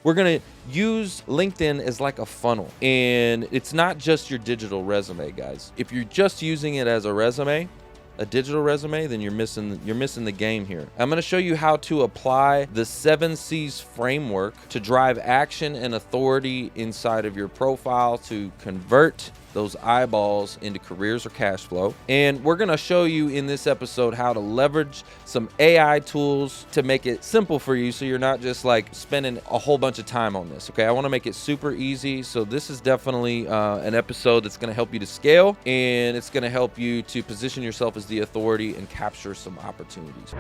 We're going to use LinkedIn as like a funnel, and it's not just your digital resume, guys. If you're just using it as a resume, a digital resume, then you're missing the game here. I'm going to show you how to apply the 7 C's framework to drive action and authority inside of your profile to convert those eyeballs into careers or cash flow. And we're going to show you in this episode how to leverage some AI tools to make it simple for you so you're not just like spending a whole bunch of time on this. Okay, I want to make it super easy. So this is definitely an episode that's going to help you to scale, and it's going to help you to position yourself as the authority and capture some opportunities.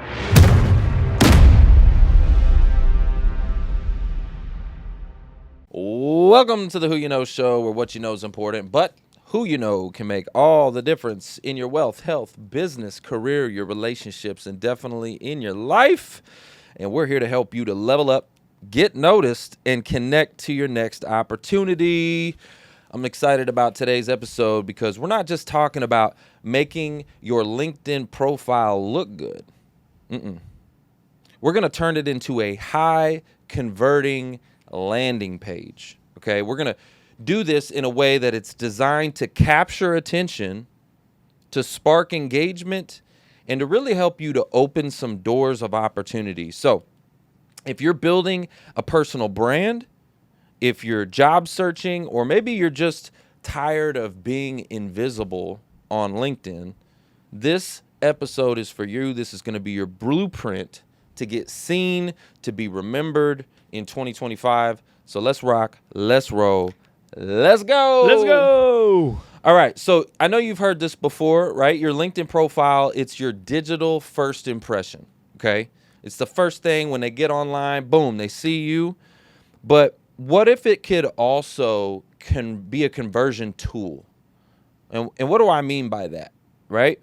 Welcome to the Who You Know Show, where what you know is important, but who you know can make all the difference in your wealth, health, business, career, your relationships, and definitely in your life. And we're here to help you to level up, get noticed, and connect to your next opportunity. I'm excited about today's episode because we're not just talking about making your LinkedIn profile look good. We're going to turn it into a high converting landing page. Okay, we're going to do this in a way that it's designed to capture attention, to spark engagement, and to really help you to open some doors of opportunity. So if you're building a personal brand, if you're job searching, or maybe you're just tired of being invisible on LinkedIn, this episode is for you. This is going to be your blueprint to get seen, to be remembered in 2025. So let's rock, let's roll, let's go. Let's go. All right. So I know you've heard this before, right? Your LinkedIn profile, it's your digital first impression. Okay. It's the first thing when they get online, boom, they see you. But what if it could also be a conversion tool? And what do I mean by that, right?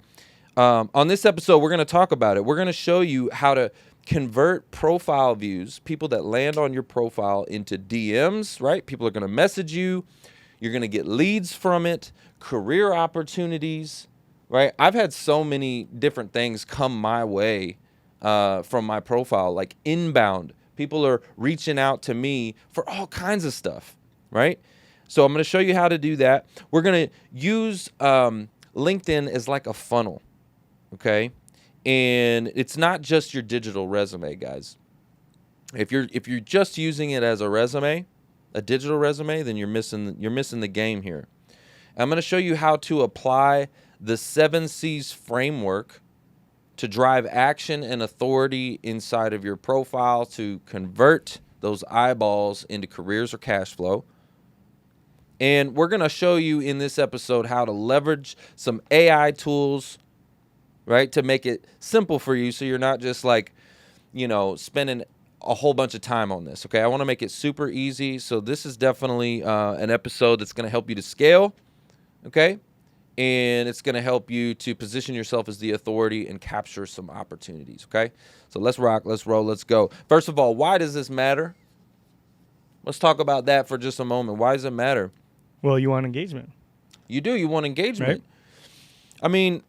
On this episode, we're going to talk about it. We're going to show you how to convert profile views, people that land on your profile, into DMs, right? People are going to message you. You're going to get leads from it, career opportunities, right? I've had so many different things come my way from my profile, like inbound. People are reaching out to me for all kinds of stuff, right? So I'm going to show you how to do that. We're going to use LinkedIn as like a funnel, okay? And it's not just your digital resume, guys. If you're just using it as a resume, a digital resume, then you're missing the game here. I'm going to show you how to apply the 7 C's framework to drive action and authority inside of your profile to convert those eyeballs into careers or cash flow. And we're going to show you in this episode how to leverage some AI tools, right, to make it simple for you so you're not just like, spending a whole bunch of time on this. Okay, I want to make it super easy. So this is definitely an episode that's going to help you to scale, okay? And it's going to help you to position yourself as the authority and capture some opportunities, okay? So let's rock, let's roll, let's go. First of all, why does this matter? Let's talk about that for just a moment. Why does it matter? Well, you want engagement. You do. You want engagement. Right? I mean,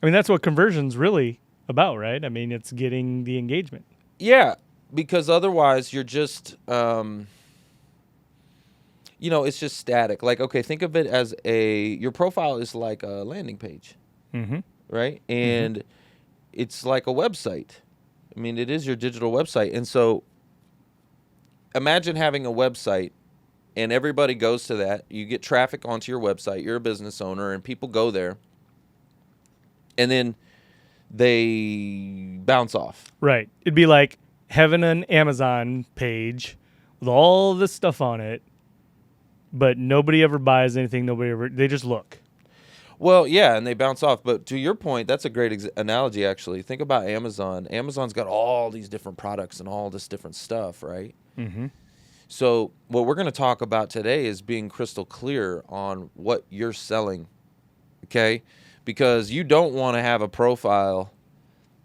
that's what conversion's really about, right? I mean, it's getting the engagement. Yeah, because otherwise you're just, it's just static. Like, okay, think of it as your profile is like a landing page, right? And it's like a website. I mean, it is your digital website. And so imagine having a website and everybody goes to that. You get traffic onto your website. You're a business owner and people go there. And then they bounce off. Right. It'd be like having an Amazon page with all this stuff on it, but nobody ever buys anything. They just look. Well, yeah, and they bounce off. But to your point, that's a great analogy, actually. Think about Amazon. Amazon's got all these different products and all this different stuff, right? Mm-hmm. So what we're going to talk about today is being crystal clear on what you're selling, okay? Because you don't want to have a profile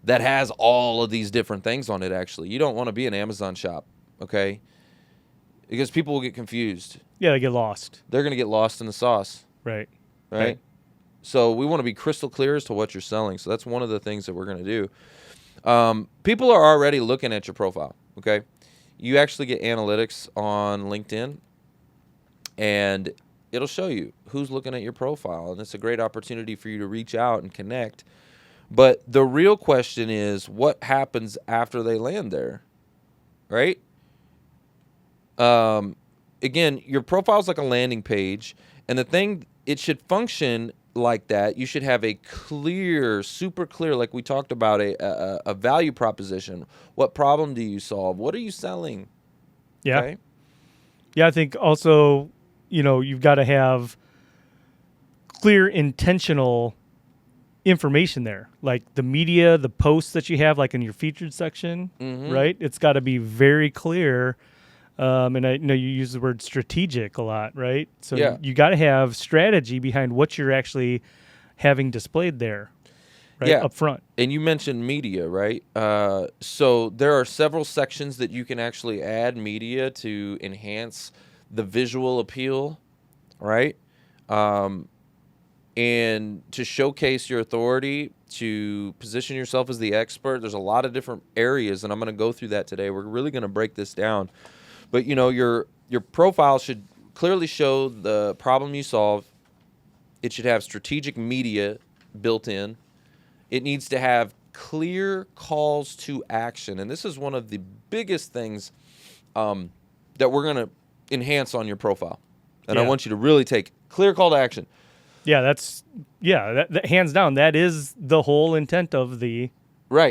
that has all of these different things on it, actually. You don't want to be an Amazon shop, okay? Because people will get confused. Yeah, they get lost. They're going to get lost in the sauce. Right. Right? So we want to be crystal clear as to what you're selling. So that's one of the things that we're going to do. People are already looking at your profile, okay? you actually get analytics on LinkedIn, and it'll show you who's looking at your profile, and it's a great opportunity for you to reach out and connect. But the real question is, what happens after they land there, right? Again, your profile is like a landing page, and the thing, it should function like that. You should have a clear, super clear, like we talked about, a value proposition. What problem do you solve? What are you selling? Yeah. Okay? Yeah, I think also, you've got to have clear, intentional information there, like the media, the posts that you have, like in your featured section, right? It's got to be very clear. And I know you use the word strategic a lot, right? So Yeah. you got to have strategy behind what you're actually having displayed there, right? Yeah. Up front. And you mentioned media, right? So there are several sections that you can actually add media to enhance the visual appeal, right? And to showcase your authority, to position yourself as the expert. There's a lot of different areas, and I'm going to go through that today. We're really going to break this down. But, your profile should clearly show the problem you solve. It should have strategic media built in. It needs to have clear calls to action. And this is one of the biggest things that we're going to enhance on your profile. And I want you to really take clear call to action. Yeah, that hands down, that is the whole intent of the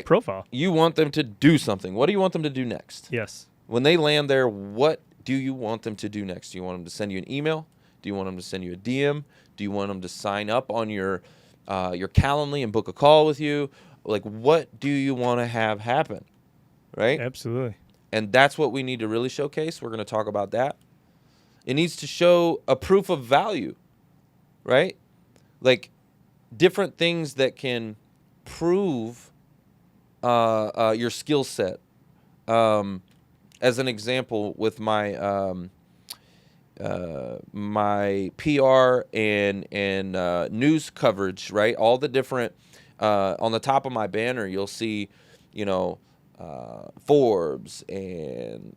profile. You want them to do something. What do you want them to do next? Yes. When they land there, what do you want them to do next? Do you want them to send you an email? Do you want them to send you a DM? Do you want them to sign up on your Calendly and book a call with you? Like, what do you want to have happen? Right? Absolutely. And that's what we need to really showcase. We're going to talk about that. It needs to show a proof of value, right? Like different things that can prove your skill set. As an example, with my my PR and news coverage, right? All the different on the top of my banner, you'll see, Forbes and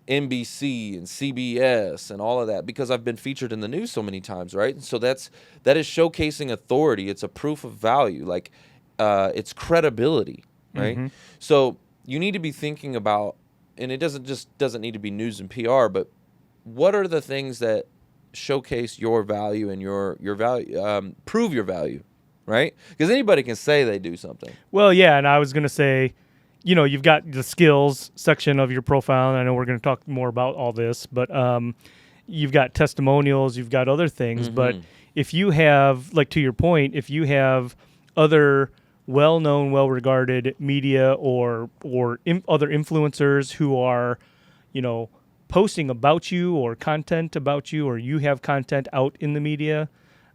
NBC and CBS and all of that, because I've been featured in the news so many times, right? And so that is showcasing authority. It's a proof of value, like it's credibility, right? Mm-hmm. So you need to be thinking about, and it doesn't need to be news and PR, but what are the things that showcase your value and your value, prove your value, right? Because anybody can say they do something. Well, yeah, and I was going to say, you've got the skills section of your profile, and I know we're going to talk more about all this, but you've got testimonials, you've got other things, but if you have, like to your point, if you have other well-known, well-regarded media or other influencers who are, posting about you or content about you, or you have content out in the media,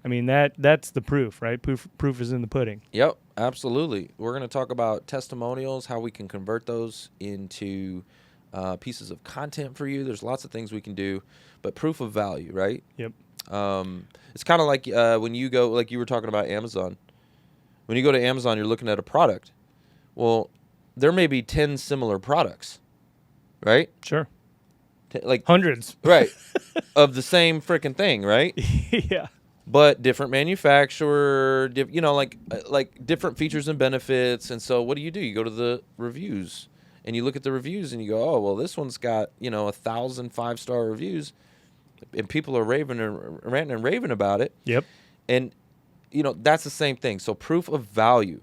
I mean, that's the proof, right? Proof is in the pudding. Yep, absolutely. We're going to talk about testimonials, how we can convert those into pieces of content for you. There's lots of things we can do, but proof of value, right? Yep. It's kind of like when you go, like you were talking about Amazon. When you go to Amazon, you're looking at a product. Well, there may be 10 similar products, right? Sure. Like hundreds. Right. Of the same freaking thing, right? Yeah. But different manufacturer, like different features and benefits. And so what do? You go to the reviews and you look at the reviews and you go, oh, well, this one's got, 1,000 5-star reviews and people are ranting and raving about it. Yep. And, that's the same thing. So proof of value,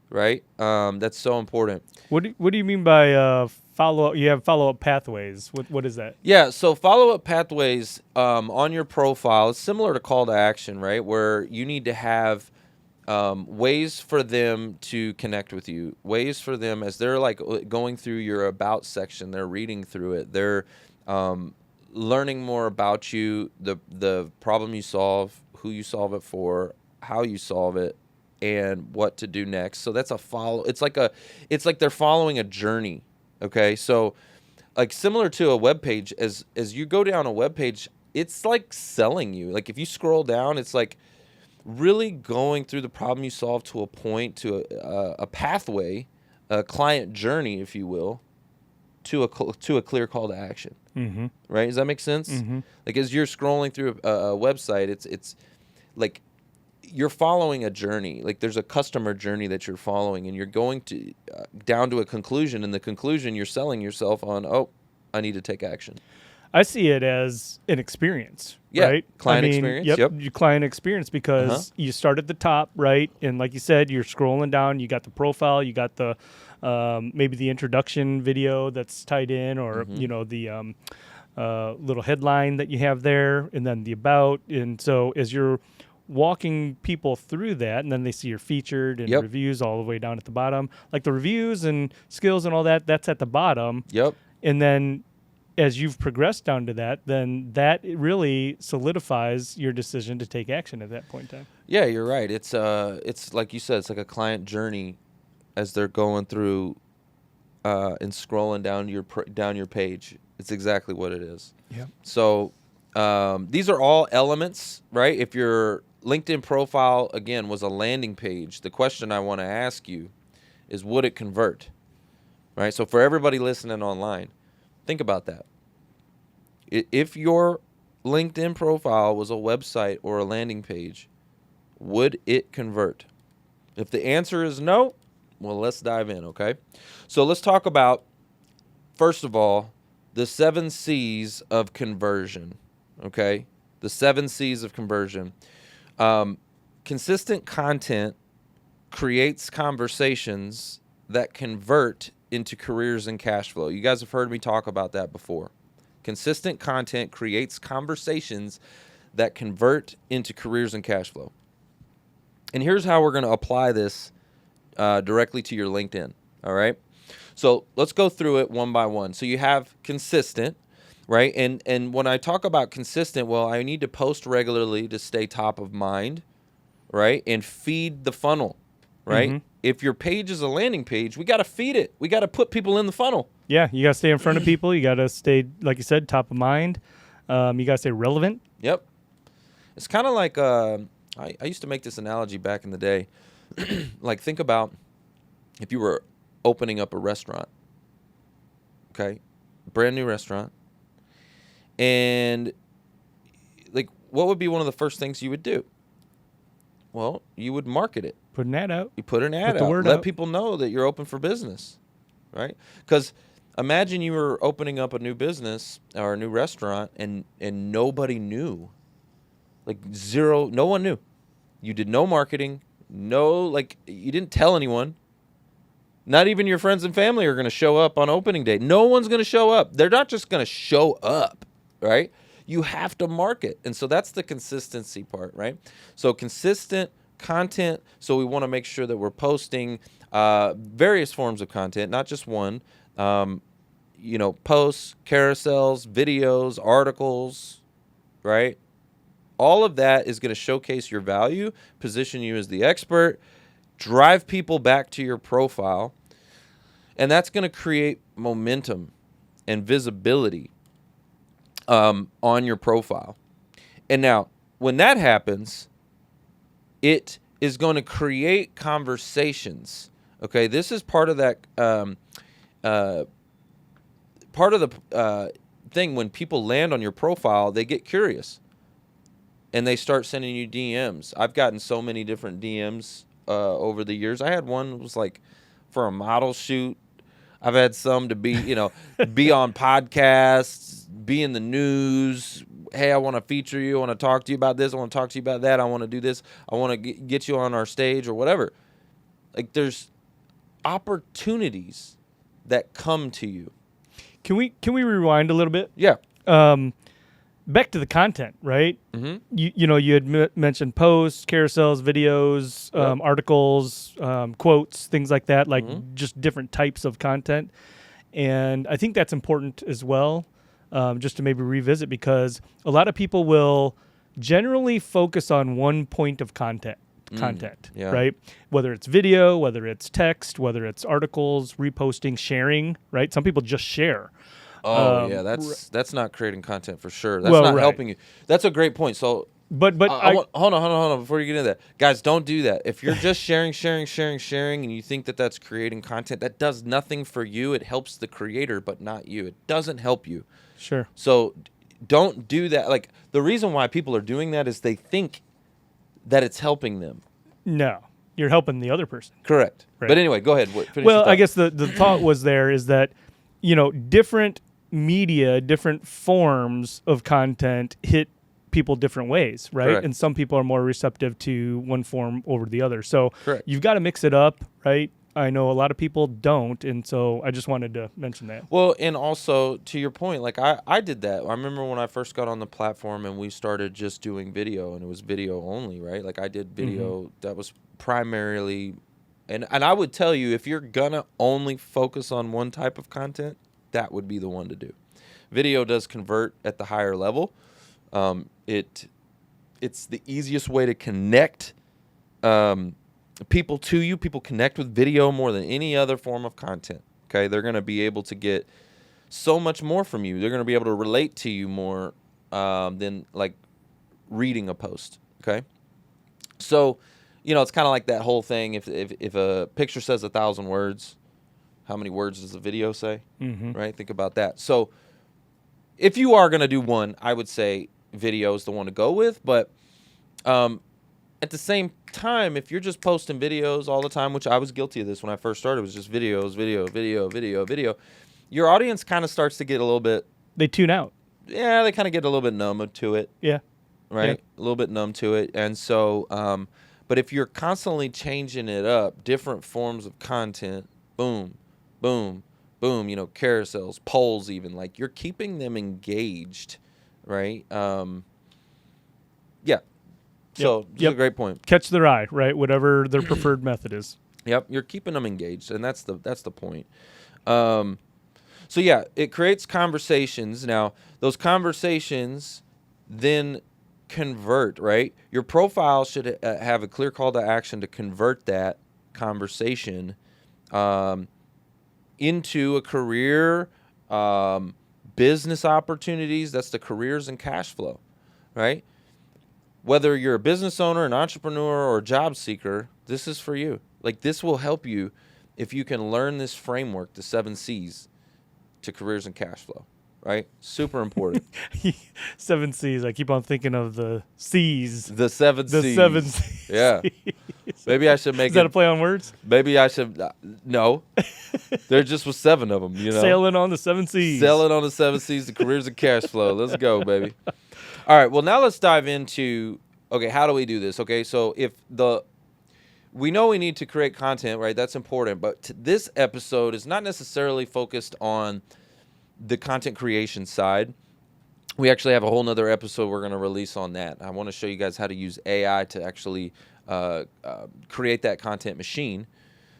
right? That's so important. What do you mean by follow-up? You have follow-up pathways. What is that? Yeah, so follow-up pathways on your profile is similar to call to action, right? Where you need to have ways for them to connect with you, ways for them as they're like going through your about section, they're reading through it, they're learning more about you, the problem you solve, who you solve it for, how you solve it, and what to do next. So that's a follow. It's like they're following a journey. Okay, so like similar to a web page, as you go down a web page, it's like selling you. Like if you scroll down, it's like really going through the problem you solve to a point, to a pathway, a client journey, if you will, to a clear call to action. Mm-hmm. Right? Does that make sense? Mm-hmm. Like as you're scrolling through a website, it's like you're following a journey. Like there's a customer journey that you're following, and you're going to down to a conclusion. And the conclusion, you're selling yourself on. Oh, I need to take action. I see it as an experience, right? Client experience. Yep. Your client experience, because you start at the top, right? And like you said, you're scrolling down. You got the profile. You got the maybe the introduction video that's tied in, or the little headline that you have there, and then the about. And so as you're walking people through that, and then they see your featured and reviews all the way down at the bottom. Like the reviews and skills and all that, that's at the bottom. Yep. And then as you've progressed down to that, then that really solidifies your decision to take action at that point in time. Yeah, you're right. It's like you said, it's like a client journey as they're going through and scrolling down your page. It's exactly what it is. Yeah. So these are all elements, right? If your LinkedIn profile, again, was a landing page, the question I want to ask you is, would it convert? Right? So for everybody listening online, think about that. If your LinkedIn profile was a website or a landing page, would it convert? If the answer is no, well, let's dive in, okay? So let's talk about, first of all, the 7 C's of conversion, okay? The 7 C's of conversion. Consistent content creates conversations that convert into careers and cash flow. You guys have heard me talk about that before. Consistent content creates conversations that convert into careers and cash flow. And here's how we're going to apply this directly to your LinkedIn, all right? So let's go through it one by one. So you have consistent, right? And when I talk about consistent, well, I need to post regularly to stay top of mind, right? And feed the funnel, right? Mm-hmm. If your page is a landing page, we got to feed it. We got to put people in the funnel. Yeah, you got to stay in front of people. You got to stay, like you said, top of mind. You got to stay relevant. Yep. It's kind of like I used to make this analogy back in the day. Like, think about if you were opening up a restaurant, okay? Brand new restaurant. And, like, what would be one of the first things you would do? Well, you would market it. Put an ad out. You put an ad out. Let people know that you're open for business, right? Because imagine you were opening up a new business or a new restaurant and nobody knew. Like zero, no one knew. You did no marketing, you didn't tell anyone. Not even your friends and family are going to show up on opening day. No one's going to show up. They're not just going to show up, right? You have to market. And so that's the consistency part, right? So consistent content. So we want to make sure that we're posting various forms of content, not just one. Posts, carousels, videos, articles, right? All of that is going to showcase your value, position you as the expert, drive people back to your profile, and that's going to create momentum and visibility on your profile. And now, when that happens, it is going to create conversations. Okay, this is part of that. Part of the thing when people land on your profile, they get curious, and they start sending you DMs. I've gotten so many different DMs over the years. I had one that was like for a model shoot. I've had some to be, be on podcasts, be in the news. Hey, I want to feature you. I want to talk to you about this. I want to talk to you about that. I want to do this. I want to get you on our stage or whatever. Like, there's opportunities that come to you. Can we rewind a little bit? Yeah. Back to the content, right? Mm-hmm. You had mentioned posts, carousels, videos, articles, quotes, things like that, like just different types of content. And I think that's important as well, just to maybe revisit, because a lot of people will generally focus on one point of content, right? Whether it's video, whether it's text, whether it's articles, reposting, sharing, right? Some people just share. Oh, yeah, that's not creating content for sure. That's not helping you. That's a great point. So Hold on before you get into that, guys. Don't do that. If you're just sharing, and you think that that's creating content, that does nothing for you. It helps the creator, but not you. It doesn't help you. Sure. So don't do that. Like, the reason why people are doing that is they think that it's helping them. No, you're helping the other person. Correct. Right. But anyway, go ahead. Well, I guess the thought was there is that, different media, different forms of content hit people different ways, right? Correct. And some people are more receptive to one form over the other. So Correct. You've got to mix it up, right? I know a lot of people don't, and so I just wanted to mention that. Well, and also to your point, like I did that. I remember when I first got on the platform and we started just doing video, and it was video only, right? Like I did video that was primarily, and I would tell you, if you're gonna only focus on one type of content, that would be the one to do. Video does convert at the higher level. It's the easiest way to connect people to you. People connect with video more than any other form of content. Okay, they're going to be able to get so much more from you. They're going to be able to relate to you more than like reading a post. Okay, so it's kind of like that whole thing. If a picture says 1,000 words, how many words does the video say? Right? Think about that. So if you are going to do one, I would say video is the one to go with. But at the same time, if you're just posting videos all the time, which I was guilty of this when I first started, it was just videos, video, your audience kind of starts to get a little bit... They tune out. Yeah, they kind of get a little bit numb to it. Yeah. Right? Yeah. A little bit numb to it. And so, but if you're constantly changing it up, different forms of content, boom, boom, boom, carousels, polls even, like you're keeping them engaged, right? Yeah. So that's a great point. Catch their eye, right? Whatever their preferred method is. Yep, you're keeping them engaged, and that's the point. So yeah, it creates conversations. Now, those conversations then convert, right? Your profile should have a clear call to action to convert that conversation into a career, business opportunities. That's the careers and cash flow, right? Whether you're a business owner, an entrepreneur, or a job seeker, this is for you. Like, this will help you if you can learn this framework, the 7 C's to careers and cash flow, right? Super important. 7 C's. I keep on thinking of the C's. The 7 C's. The 7 C's. Yeah. Maybe I should make Is that a play on words? Maybe I should. No. There just was 7 of them, Sailing on the 7 C's. Sailing on the 7 C's, the careers and cash flow. Let's go, baby. All right, well, now let's dive into, okay, how do we do this? Okay, so we know we need to create content, right? That's important. But this episode is not necessarily focused on the content creation side. We actually have a whole nother episode we're going to release on that. I want to show you guys how to use AI to actually create that content machine.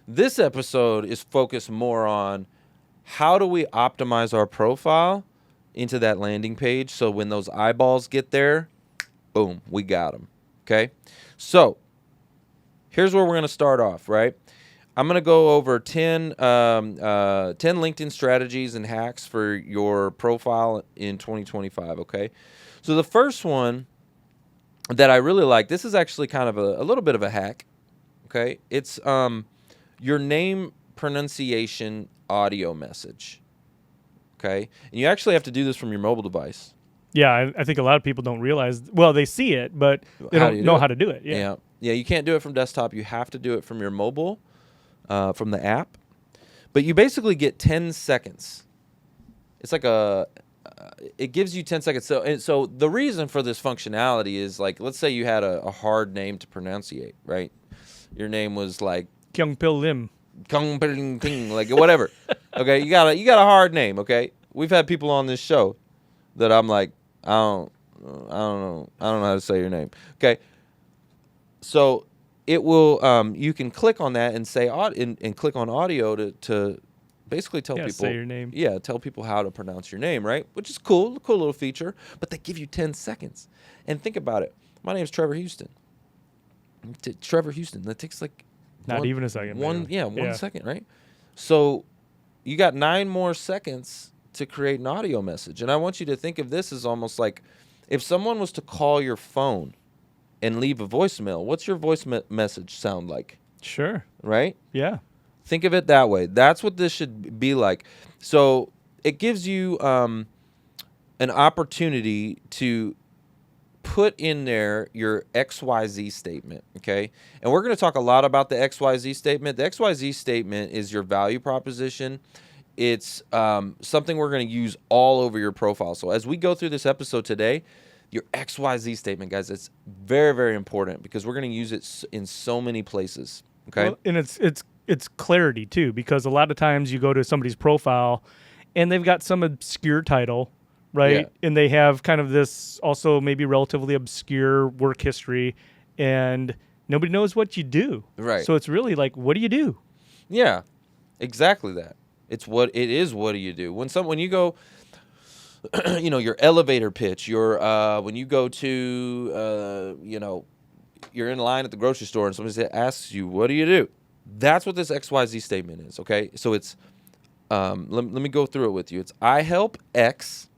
This episode is focused more on how do we optimize our profile into that landing page so when those eyeballs get there, boom, we got them. Okay? So here's where we're going to start off, right? I'm going to go over 10 LinkedIn strategies and hacks for your profile in 2025, okay? So the first one that I really like, this is actually kind of a little bit of a hack, okay? It's your name pronunciation audio message, okay? And you actually have to do this from your mobile device. Yeah, I think a lot of people don't realize. Well, they see it, but they don't know how to do it. Yeah, you can't do it from desktop. You have to do it from your mobile, from the app. But you basically get 10 seconds. It's like it gives you 10 seconds. So the reason for this functionality is, like, let's say you had a hard name to pronunciate, right? Your name was like Kyung Pil Lim. Like whatever. Okay, you got a hard name, okay? We've had people on this show that I'm like, I don't know how to say your name. Okay. So it will you can click on that and say and click on audio to basically tell people say your name. Yeah, tell people how to pronounce your name, right? Which is cool little feature, but they give you 10 seconds. And think about it. My name's Trevor Houston. Trevor Houston. That takes like not even a second. One second, right? So you got 9 more seconds to create an audio message. And I want you to think of this as almost like if someone was to call your phone, and leave a voicemail, what's your voice message sound like? Sure. Right? Yeah. Think of it that way. That's what this should be like. So it gives you an opportunity to put in there your XYZ statement, okay? And we're going to talk a lot about the XYZ statement. The XYZ statement is your value proposition. It's something we're going to use all over your profile. So as we go through this episode today, your XYZ statement, guys, it's very, very important because we're going to use it in so many places, okay? Well, and it's clarity too, because a lot of times you go to somebody's profile and they've got some obscure title, right? Yeah. And they have kind of this also maybe relatively obscure work history, and nobody knows what you do. Right. So it's really like, what do you do? Yeah, exactly that. It is. What do you do when you go, your elevator pitch, when you go to, you're in line at the grocery store and somebody asks you, what do you do? That's what this XYZ statement is. Okay. So it's, let me go through it with you. It's, I help X.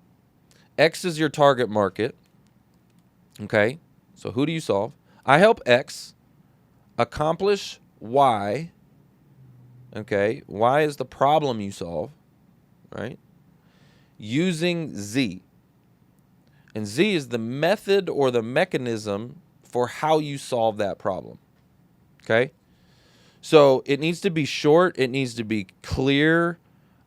X is your target market. Okay. So who do you solve? I help X accomplish Y. Okay. Y is the problem you solve, right? Using Z. And Z is the method or the mechanism for how you solve that problem. Okay? So it needs to be short, it needs to be clear,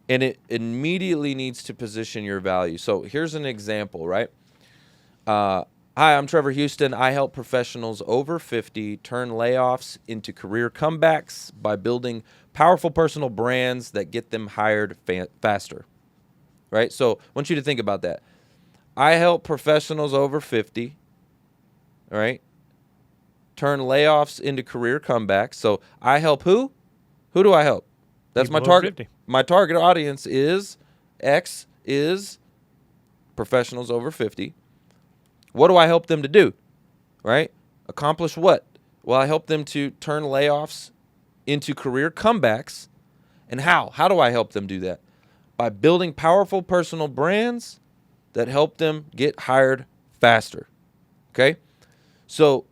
and it immediately needs to position your value. So here's an example, right? Hi, I'm Trevor Houston. I help professionals over 50 turn layoffs into career comebacks by building powerful personal brands that get them hired faster. Right? So I want you to think about that. I help professionals over 50, right, turn layoffs into career comebacks. So I help who? Who do I help? That's People my over target. 50. My target audience is X is professionals over 50. What do I help them to do? Right? Accomplish what? Well, I help them to turn layoffs into career comebacks. And how? How do I help them do that? By building powerful personal brands that help them get hired faster. Okay? So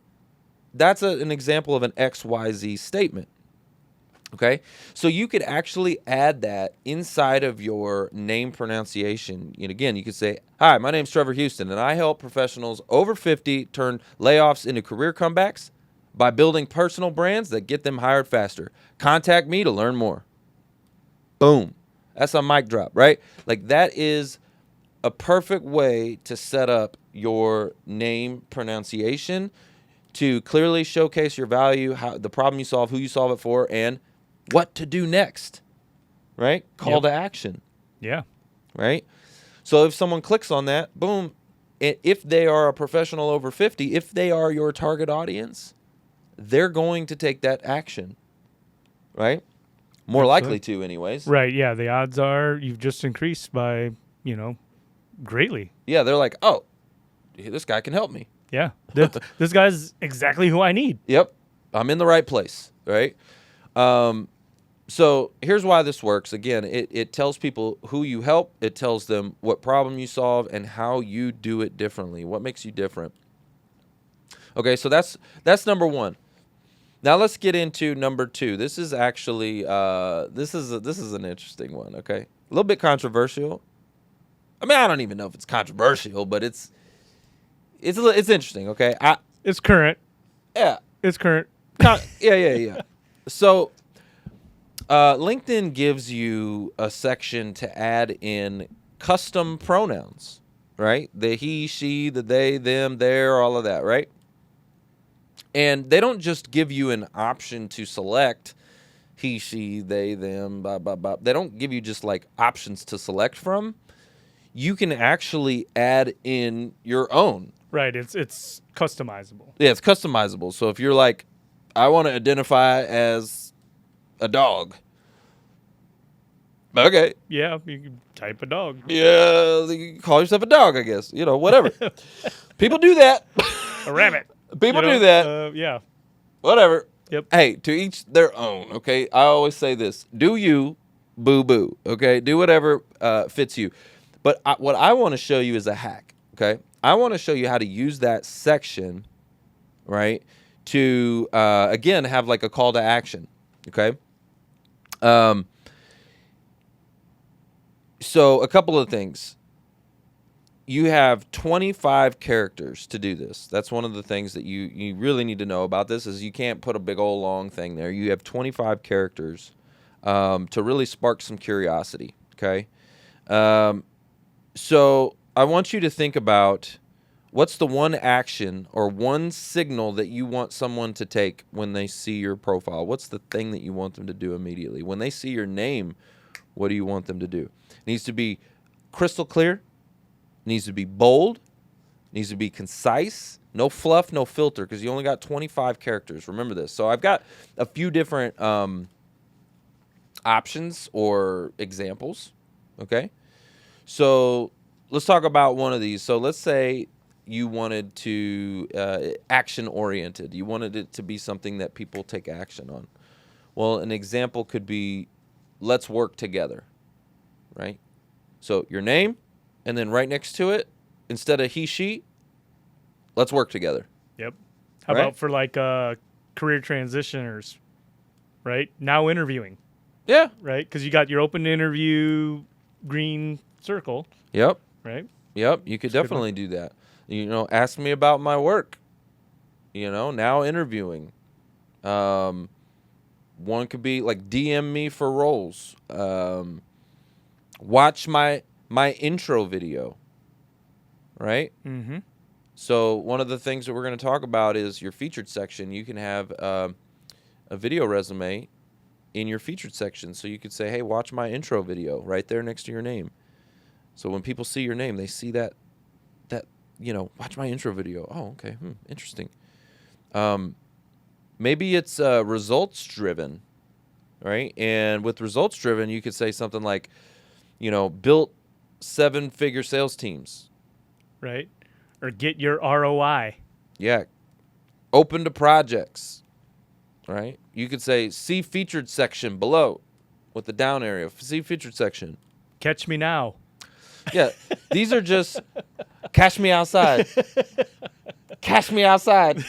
that's an example of an XYZ statement. Okay? So you could actually add that inside of your name pronunciation. And again, you could say, hi, my name's Trevor Houston, and I help professionals over 50 turn layoffs into career comebacks by building personal brands that get them hired faster. Contact me to learn more. Boom. That's a mic drop, right? Like that is a perfect way to set up your name pronunciation to clearly showcase your value, how the problem you solve, who you solve it for, and what to do next, right? Call to action. Yeah. Right? So if someone clicks on that, boom, if they are a professional over 50, if they are your target audience, they're going to take that action, right? More likely to, anyways. Right. Yeah. The odds are you've just increased by, greatly. Yeah, they're like, oh, this guy can help me. Yeah. This guy's exactly who I need. Yep, I'm in the right place, right? So here's why this works. Again, it tells people who you help. It tells them what problem you solve and how you do it differently. What makes you different? Okay, so that's number one. Now let's get into number two. This is actually this is an interesting one. Okay, a little bit controversial. I mean, I don't even know if it's controversial, but it's interesting. Okay, It's current. yeah, It's current. yeah. So LinkedIn gives you a section to add in custom pronouns, right? The he, she, the they, them, their, all of that, right? And they don't just give you an option to select he, she, they, them, blah, blah, blah. They don't give you just like options to select from. You can actually add in your own. Right. It's customizable. Yeah, it's customizable. So if you're like, I want to identify as a dog. Okay. Yeah. You can type a dog. Yeah, you call yourself a dog, I guess. Whatever. People do that. A rabbit. People do that. Yeah. Whatever. Yep. Hey, to each their own, okay? I always say this. Do you, boo-boo, okay? Do whatever fits you. But what I want to show you is a hack, okay? I want to show you how to use that section right? To, again, have like a call to action, okay? So a couple of things. You have 25 characters to do this. That's one of the things that you really need to know about this is you can't put a big old long thing there. You have 25 characters to really spark some curiosity, okay? So I want you to think about what's the one action or one signal that you want someone to take when they see your profile? What's the thing that you want them to do immediately? When they see your name, what do you want them to do? It needs to be crystal clear. Needs to be bold, needs to be concise, no fluff, no filter, because you only got 25 characters. Remember this. So I've got a few different options or examples, okay? So let's talk about one of these. So let's say you wanted to action-oriented. You wanted it to be something that people take action on. Well, an example could be, let's work together, right? So your name, and then right next to it, instead of he, she, let's work together. Yep. How Right? about for like career transitioners, right? Now interviewing, Yeah. right? Because you got your open interview green circle, Yep. right? Yep. You could definitely do that. You know, ask me about my work. You know, now interviewing. One could be like DM me for roles. Watch my intro video. Right? Mm-hmm. So one of the things that we're going to talk about is your featured section. You can have a video resume in your featured section. So you could say, hey, watch my intro video right there next to your name. So when people see your name, they see that watch my intro video. Oh, okay. Interesting. Maybe it's results driven, right? And with results driven, you could say something like, built 7-figure sales teams. Right? Or get your ROI. Yeah. Open to projects, right? You could say, see featured section below with the down area. See featured section. Catch me now. Yeah. These are just, cash me outside. Cash me outside.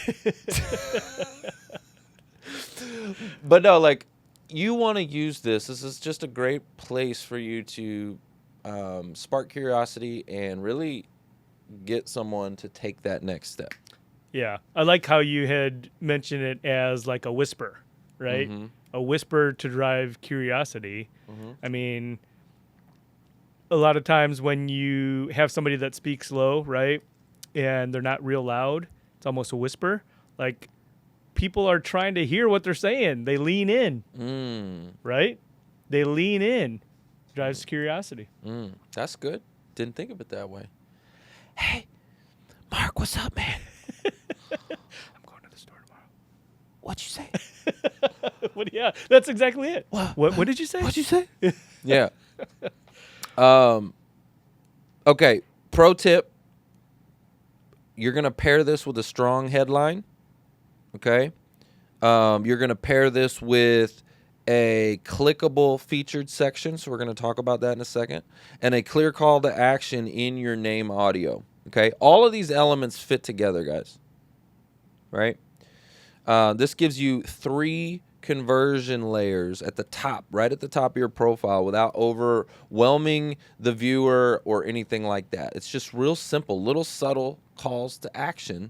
But no, like, you want to use this. This is just a great place for you to spark curiosity and really get someone to take that next step. Yeah. I like how you had mentioned it as like a whisper, right? Mm-hmm. A whisper to drive curiosity. Mm-hmm. I mean, a lot of times when you have somebody that speaks low, right, and they're not real loud, it's almost a whisper. Like, people are trying to hear what they're saying. They lean in, right? They lean in. Drives curiosity. That's good. Didn't think of it that way. Hey, Mark, what's up, man? I'm going to the store tomorrow. What'd you say? Yeah, that's exactly it. What did you say? What'd you say? Yeah. Okay, pro tip. You're going to pair this with a strong headline, okay? You're going to pair this with a clickable featured section, so we're going to talk about that in a second, and a clear call to action in your name audio, okay? All of these elements fit together, guys, right? This gives you 3 conversion layers at the top, right at the top of your profile without overwhelming the viewer or anything like that. It's just real simple, little subtle calls to action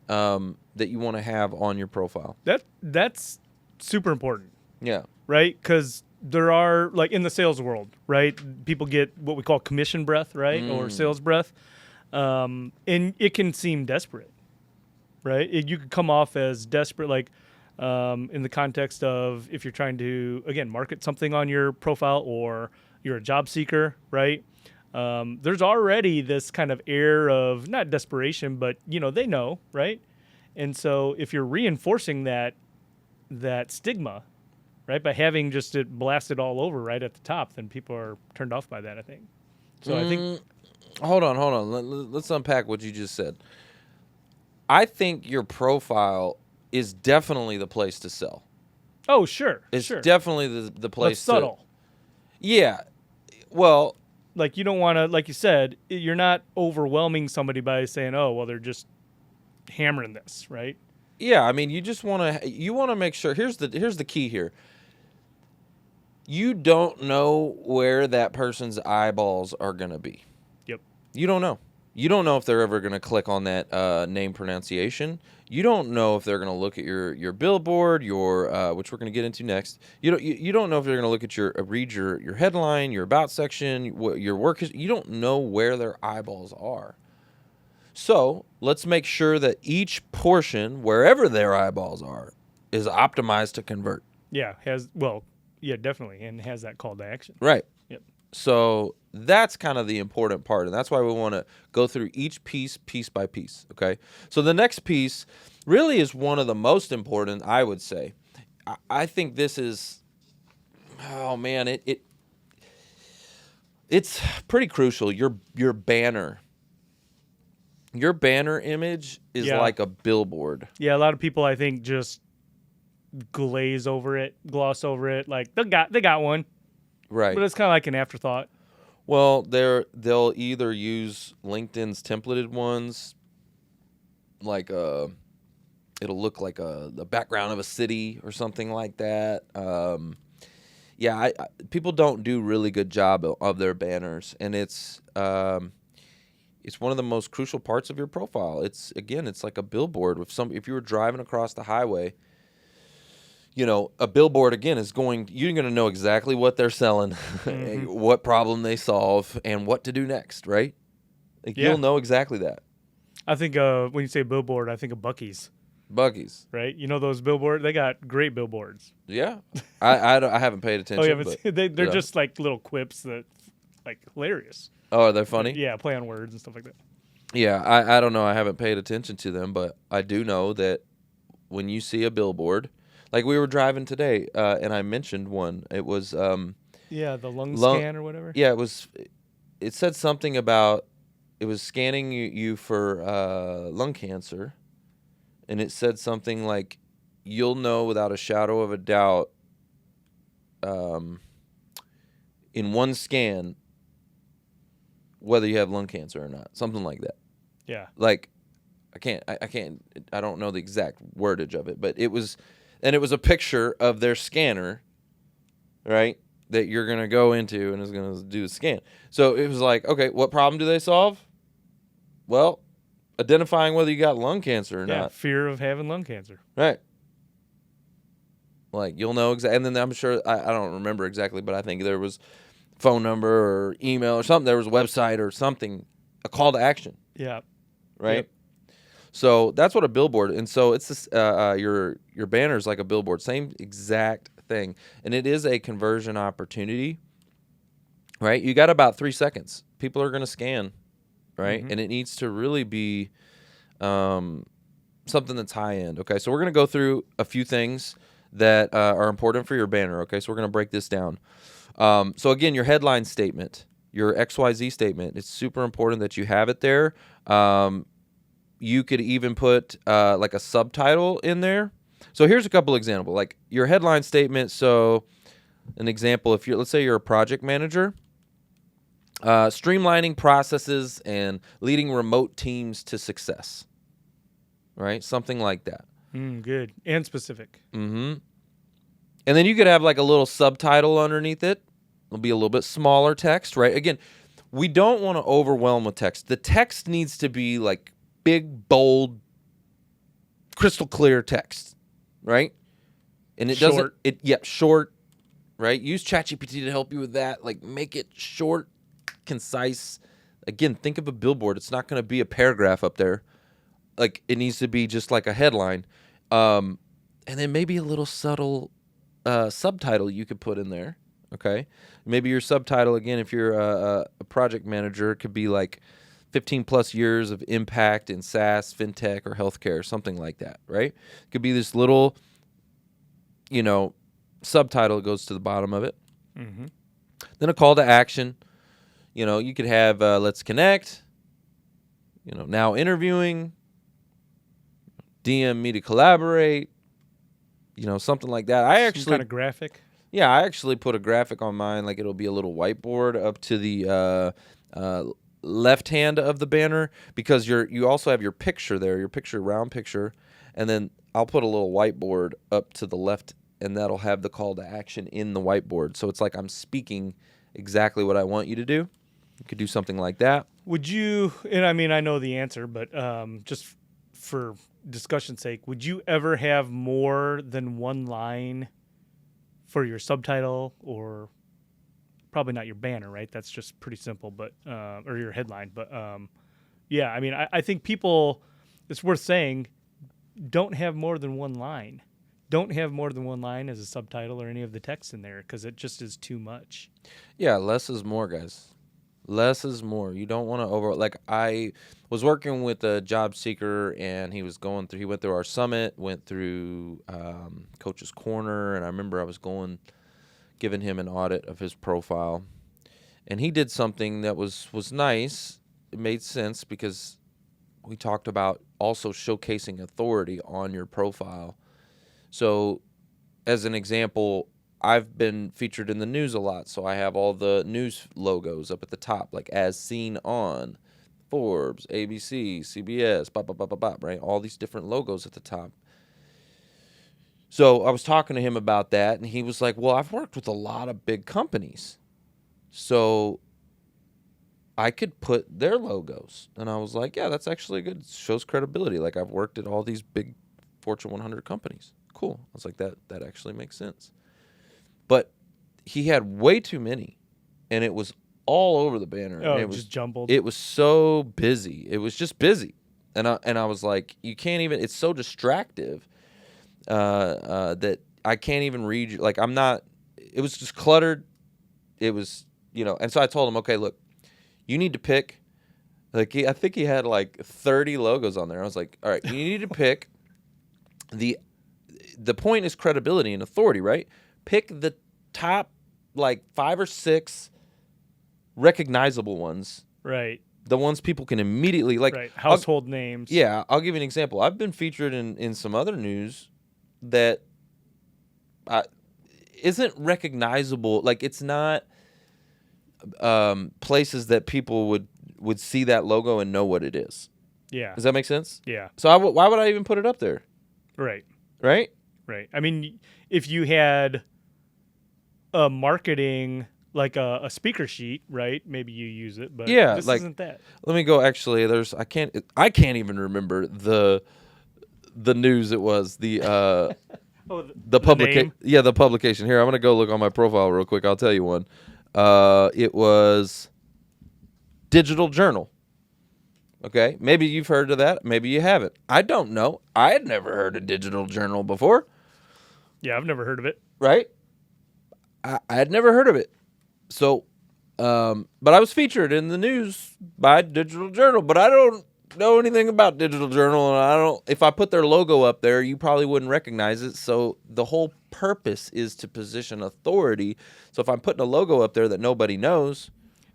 that you want to have on your profile. That's super important. Yeah. Right? Because there are, like in the sales world, right? People get what we call commission breath, right? Or sales breath. And it can seem desperate, right? You could come off as desperate, like in the context of if you're trying to, again, market something on your profile or you're a job seeker, right? There's already this kind of air of not desperation, but, they know, right? And so if you're reinforcing that stigma, right, by having just it blasted all over right at the top, then people are turned off by that, I think. So I think... Hold on. Let's unpack what you just said. I think your profile is definitely the place to sell. Oh, sure. It's sure. definitely the place But subtle. Yeah. Well... Like, you don't want to, like you said, you're not overwhelming somebody by saying, oh, well, they're just hammering this, right? Yeah, I mean, you want to make sure. Here's the key here. You don't know where that person's eyeballs are going to be. Yep. You don't know. You don't know if they're ever going to click on that name pronunciation. You don't know if they're going to look at your billboard, which we're going to get into next. You don't know if they're going to look at read your headline, your about section, your work. You don't know where their eyeballs are. So let's make sure that each portion, wherever their eyeballs are, is optimized to convert. Yeah, definitely, and has that call to action. Right. Yep. So that's kind of the important part, and that's why we want to go through each piece by piece, okay? So the next piece really is one of the most important, I would say. I think this is, oh man, it's pretty crucial. Your banner. Your banner image is like a billboard. Yeah, a lot of people, I think, just gloss over it, like they got one. Right. But it's kind of like an afterthought. Well, they'll either use LinkedIn's templated ones, like it'll look like the background of a city or something like that. People don't do really good job of their banners, and it's one of the most crucial parts of your profile. It's like a billboard. If you were driving across the highway, a billboard again you're going to know exactly what they're selling, what problem they solve, and what to do next, right? You'll know exactly that. I think when you say billboard, I think of Buc-ee's. Buc-ee's. Right? You know those billboards? They got great billboards. Yeah. I haven't paid attention. They're just like little quips that like hilarious. Oh, are they funny? Yeah, play on words and stuff like that. Yeah, I don't know. I haven't paid attention to them, but I do know that when you see a billboard, like we were driving today, and I mentioned one. It was the lung scan or whatever. Yeah, it said something about it was scanning you for lung cancer, and it said something like, "You'll know without a shadow of a doubt, in one scan, whether you have lung cancer or not." Something like that. Yeah. Like, I don't know the exact wordage of it, but it was a picture of their scanner, right, that you're going to go into and is going to do the scan. So it was like, okay, what problem do they solve? Well, identifying whether you got lung cancer or not. Fear of having lung cancer. Right. Like, you'll know exactly. And then I'm sure, I don't remember exactly, but I think there was phone number or email or something. There was a website or something, a call to action. Yeah. Right? Yep. So that's what a billboard, and so it's this, your banner is like a billboard, same exact thing, and it is a conversion opportunity, right? You got about 3 seconds. People are going to scan, right? And it needs to really be something that's high end. Okay, so we're going to go through a few things that are important for your banner. Okay, so we're going to break this down. So again, your headline statement, your XYZ statement, it's super important that you have it there. You could even put like a subtitle in there. So here's a couple examples, like your headline statement. So an example, let's say you're a project manager, streamlining processes and leading remote teams to success, right? Something like that. Good and specific. And then you could have like a little subtitle underneath it. It'll be a little bit smaller text, right? Again, we don't want to overwhelm with text. The text needs to be like big, bold, crystal clear text, right? And it short. Short, right? Use ChatGPT to help you with that. Like, make it short, concise. Again, think of a billboard. It's not going to be a paragraph up there. Like, it needs to be just like a headline. And then maybe a little subtle subtitle you could put in there, okay? Maybe your subtitle, again, if you're a project manager, it could be like 15 plus years of impact in SaaS, fintech, or healthcare, something like that, right? It could be this little, subtitle that goes to the bottom of it. Then a call to action. You could have let's connect, now interviewing, DM me to collaborate, something like that. Some kind of graphic. Yeah, I actually put a graphic on mine, like it'll be a little whiteboard up to the left hand of the banner, because you also have your picture there, your round picture, and then I'll put a little whiteboard up to the left, and that'll have the call to action in the whiteboard. So it's like I'm speaking exactly what I want you to do. You could do something like that. Would you, and I mean, I know the answer, but just for discussion's sake, would you ever have more than one line for your subtitle, or probably not your banner, right? That's just pretty simple, but or your headline. But yeah, I mean, I think people, it's worth saying, don't have more than one line. Don't have more than one line as a subtitle or any of the text in there, because it just is too much. Yeah, less is more, guys. Less is more. You don't want to like I was working with a job seeker, and he went through our summit, went through Coach's Corner, and I remember I was giving him an audit of his profile, and he did something that was nice. It made sense because we talked about also showcasing authority on your profile. So, as an example, I've been featured in the news a lot, so I have all the news logos up at the top, like as seen on Forbes, ABC, CBS, right? All these different logos at the top. So I was talking to him about that, and he was like, well, I've worked with a lot of big companies, so I could put their logos. And I was like, yeah, that's actually good. It shows credibility. Like, I've worked at all these big Fortune 100 companies. Cool. I was like, that actually makes sense. But he had way too many, and it was all over the banner. Oh, and it was just jumbled. It was so busy. It was just busy. And I was like, you can't even, it's so distractive that I can't even read. Like, it was just cluttered. It was, and so I told him, okay, look, you need to pick, like, I think he had like 30 logos on there. I was like, all right, you need to pick the point is credibility and authority, right? Pick the top, like, 5 or 6 recognizable ones. Right. The ones people can immediately, like. Right. Household names. Yeah, I'll give you an example. I've been featured in some other news that isn't recognizable. Like, it's not places that people would see that logo and know what it is. Yeah. Does that make sense? Yeah. So why would I even put it up there? Right. Right? Right. I mean, if you had a marketing, like a speaker sheet, right? Maybe you use it, but yeah, this like, isn't that. Let me go. Actually, I can't even remember the news. It was the the publication. Yeah, the publication. Here, I'm gonna go look on my profile real quick. I'll tell you one. It was Digital Journal. Okay, maybe you've heard of that. Maybe you haven't. I don't know. I had never heard of Digital Journal before. Yeah, I've never heard of it. Right? I had never heard of it. So, but I was featured in the news by Digital Journal, but I don't know anything about Digital Journal, and if I put their logo up there, you probably wouldn't recognize it. So the whole purpose is to position authority. So if I'm putting a logo up there that nobody knows,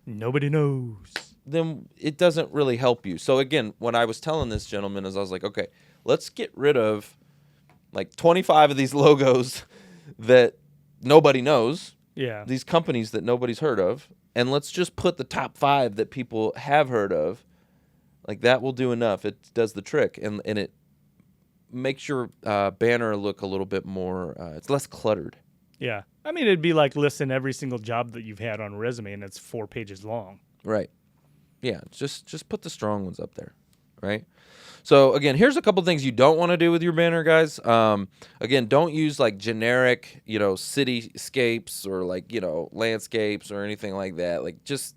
then it doesn't really help you. So again, when I was telling this gentleman, I was like, okay, let's get rid of like 25 of these logos that nobody knows. Yeah. These companies that nobody's heard of, and let's just put the top 5 that people have heard of. Like, that will do enough. It does the trick, and it makes your banner look a little bit more, it's less cluttered. Yeah. I mean, it'd be like listing every single job that you've had on a resume, and it's 4 pages long. Right. Yeah, just put the strong ones up there, right? So, again, here's a couple things you don't want to do with your banner, guys. Again, don't use, like, generic, cityscapes or, like, landscapes or anything like that. Like, just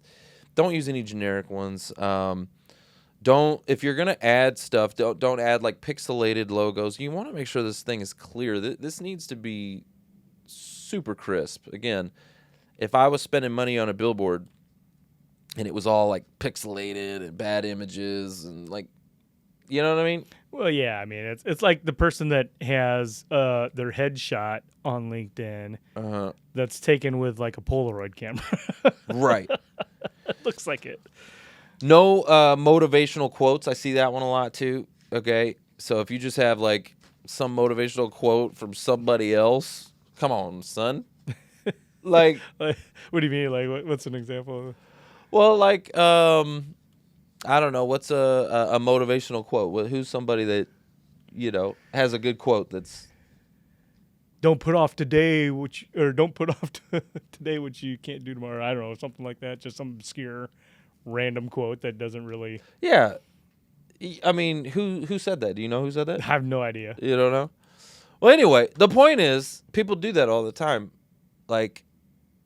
don't use any generic ones. If you're going to add stuff, don't add, like, pixelated logos. You want to make sure this thing is clear. This needs to be super crisp. Again, if I was spending money on a billboard and it was all, like, pixelated and bad images and, like, you know what I mean? Well, yeah. I mean, it's like the person that has their headshot on LinkedIn that's taken with, like, a Polaroid camera. Right. It looks like it. No motivational quotes. I see that one a lot too. Okay. So if you just have, like, some motivational quote from somebody else, come on, son. Like, what do you mean? Like, what's an example? Well, like, I don't know. What's a motivational quote? Who's somebody that has a good quote that's don't put off today, don't put off today what you can't do tomorrow. I don't know, something like that. Just some obscure, random quote that doesn't really. yeah. I mean, who said that? Do you know who said that? I have no idea. You don't know? Well, anyway, the point is, people do that all the time. Like,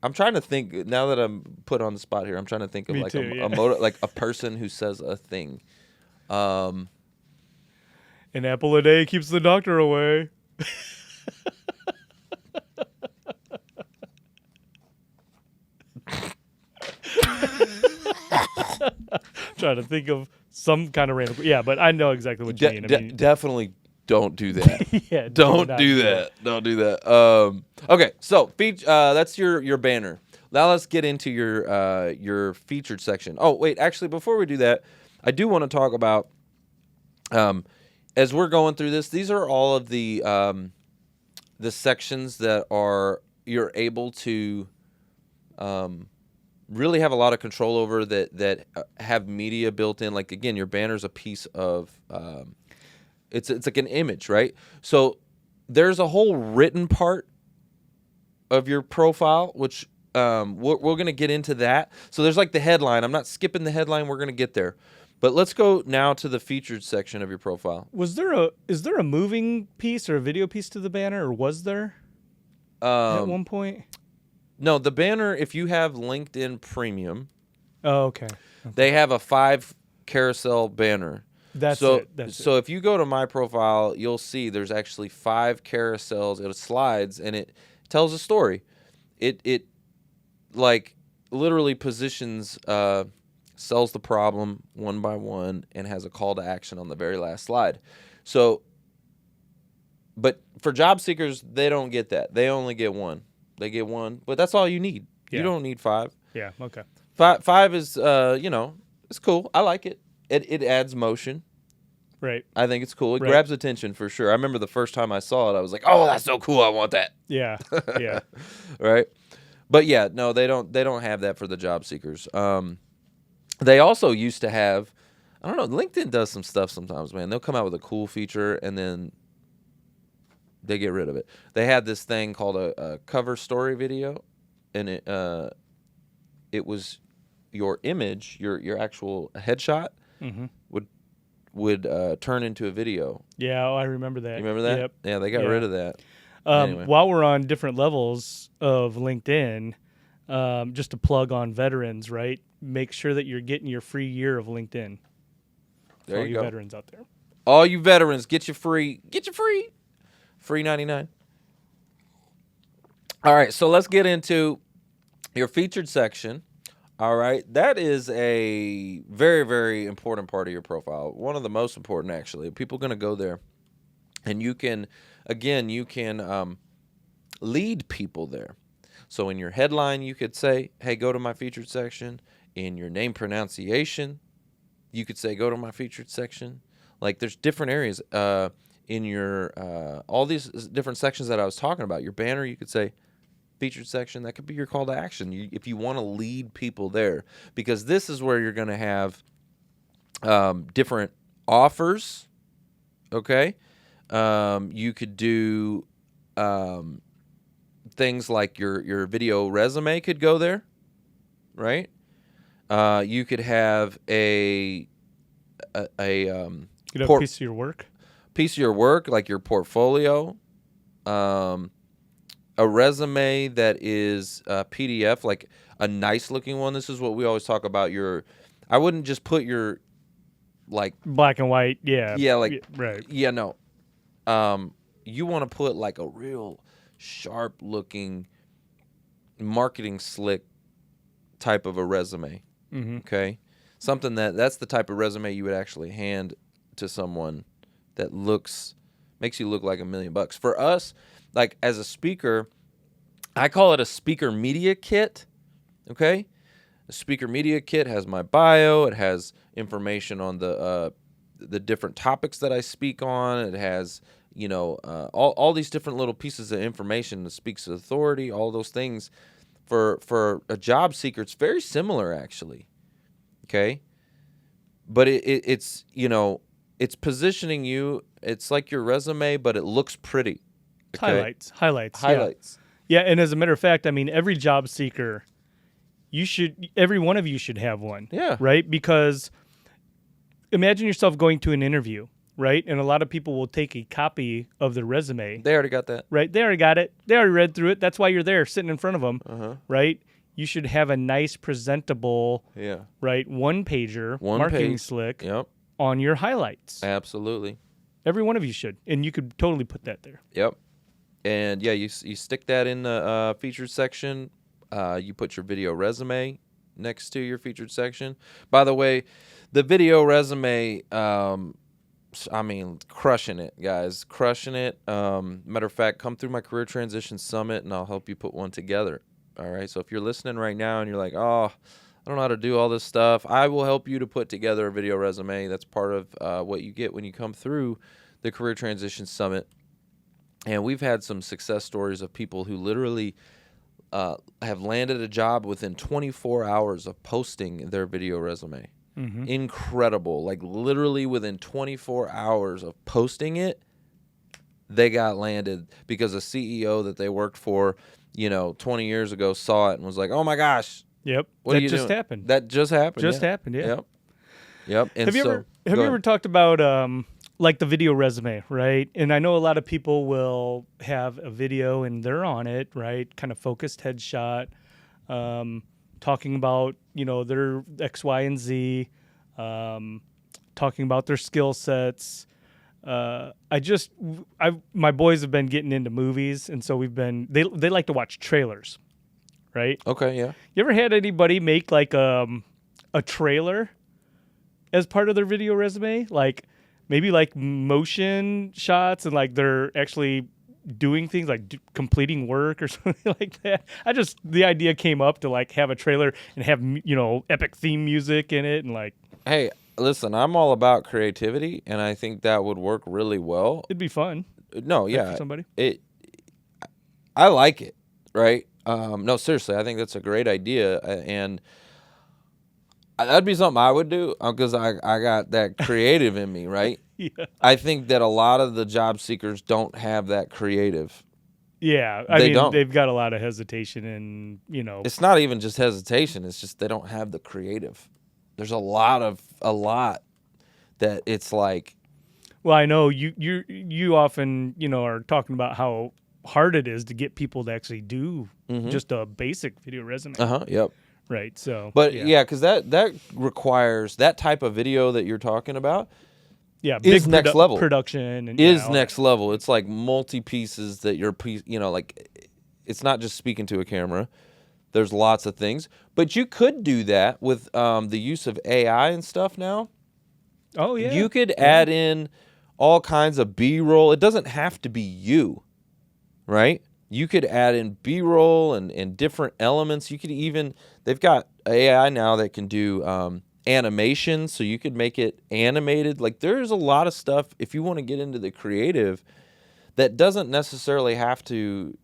I'm trying to think now that I'm put on the spot here. I'm trying to think of Me like too, like a person who says a thing. An apple a day keeps the doctor away. Trying to think of some kind of random. Yeah, but I know exactly what you mean. I mean, definitely don't do that. yeah, Don't do that. Don't do that. Okay, so that's your banner. Now let's get into your featured section. Oh wait, actually, before we do that, I do want to talk about as we're going through this. These are all of the sections that you're able to really have a lot of control over that have media built in. Like again, your banner's a piece of it's like an image, right? So there's a whole written part of your profile, which we're going to get into that. So there's like the headline. I'm not skipping the headline. We're going to get there. But let's go now to the featured section of your profile. Is there a moving piece or a video piece to the banner, or was there at one point? No, the banner, if you have LinkedIn Premium, okay. They have a 5 carousel banner. That's so if you go to my profile, you'll see there's actually 5 carousels. It slides and it tells a story. It like literally positions sells the problem one by one and has a call to action on the very last slide. So, but for job seekers, they don't get that. They only get one. They get one, but that's all you need. Yeah. You don't need 5. Yeah. Okay. 5 is it's cool. I like it. It adds motion. Right. I think it's cool. It Right. grabs attention for sure. I remember the first time I saw it, I was like, "Oh, that's so cool! I want that." Yeah. Yeah. Right. But yeah, no, they don't have that for the job seekers. They also used to have, I don't know, LinkedIn does some stuff sometimes, man. They'll come out with a cool feature and then they get rid of it. They had this thing called a cover story video, and it was your image, your actual headshot Mm-hmm. would turn into a video. Yeah, I remember that. You remember that? Yep. Yeah, they got rid of that. Anyway. While we're on different levels of LinkedIn, just to plug on veterans, right? Make sure that you're getting your free year of LinkedIn. There all you go. Veterans out there. All you veterans, get your free 99. All right, so let's get into your featured section. All right, that is a very, very important part of your profile. One of the most important, actually. People are going to go there, and you can lead people there. So in your headline, you could say, hey, go to my featured section. In your name pronunciation, you could say, go to my featured section. Like there's different areas in your all these different sections that I was talking about. Your banner, you could say, featured section. That could be your call to action if you want to lead people there, because this is where you're going to have different offers. Okay, you could do things like your video resume could go there, right? You could have a piece of your work. Piece of your work, like your portfolio. A resume that is a PDF, like a nice looking one. This is what we always talk about. I wouldn't just put your like black and white. Yeah. Yeah. Like, right. Yeah. No. You want to put like a real sharp looking marketing slick type of a resume. Mm-hmm. Okay. Something that's the type of resume you would actually hand to someone that makes you look like $1 million. For us, like as a speaker, I call it a speaker media kit. Okay, the speaker media kit has my bio. It has information on the different topics that I speak on. It has all these different little pieces of information that speaks to authority. All those things for a job seeker, it's very similar actually. Okay, but it's it's positioning you. It's like your resume, but it looks pretty. Okay? Highlights. Yeah, and as a matter of fact, I mean, every job seeker, every one of you should have one. Yeah. Right? Because imagine yourself going to an interview, right? And a lot of people will take a copy of their resume. They already got that. Right? They already got it. They already read through it. That's why you're there, sitting in front of them. Uh-huh. Right? You should have a nice, presentable, right, one-pager, marketing slick on your highlights. Absolutely. Every one of you should, and you could totally put that there. Yep. And yeah, you stick that in the featured section. You put your video resume next to your featured section. By the way, the video resume, I mean, crushing it, guys. Crushing it. Matter of fact, come through my Career Transition Summit, and I'll help you put one together. All right? So if you're listening right now and you're like, oh, I don't know how to do all this stuff, I will help you to put together a video resume. That's part of what you get when you come through the Career Transition Summit. And we've had some success stories of people who literally have landed a job within 24 hours of posting their video resume. Mm-hmm. Incredible. Like literally within 24 hours of posting it, they got landed because a CEO that they worked for, 20 years ago saw it and was like, oh my gosh. Yep. What that are you just doing? happened. That just happened. Just happened, yeah. Yep. And have you ever talked about like the video resume, right? And I know a lot of people will have a video and they're on it, right? Kind of focused headshot, talking about, their X, Y, and Z, talking about their skill sets. My boys have been getting into movies, and so they like to watch trailers, right? Okay, yeah. You ever had anybody make like a trailer as part of their video resume? Like maybe like motion shots and like they're actually doing things like completing work or something like that. The idea came up to like have a trailer and have, epic theme music in it and like. Hey, listen, I'm all about creativity, and I think that would work really well. It'd be fun. No, yeah. For somebody. I like it, right? No, seriously, I think that's a great idea, and that'd be something I would do because I got that creative in me, right? Yeah. I think that a lot of the job seekers don't have that creative. Yeah, they've got a lot of hesitation and, It's not even just hesitation, it's just they don't have the creative. There's a lot that it's like. Well, I know you often, are talking about how hard it is to get people to actually do just a basic video resume. Yep. Right. So. But yeah, because that requires that type of video that you're talking about. Yeah, is big next level production and next level. It's like multi pieces that you're like it's not just speaking to a camera. There's lots of things, but you could do that with the use of AI and stuff now. Oh yeah, you could add in all kinds of B-roll. It doesn't have to be you, right? You could add in B-roll and different elements. You could even they've got AI now that can do animation, so you could make it animated. Like there's a lot of stuff if you want to get into the creative that doesn't necessarily have to,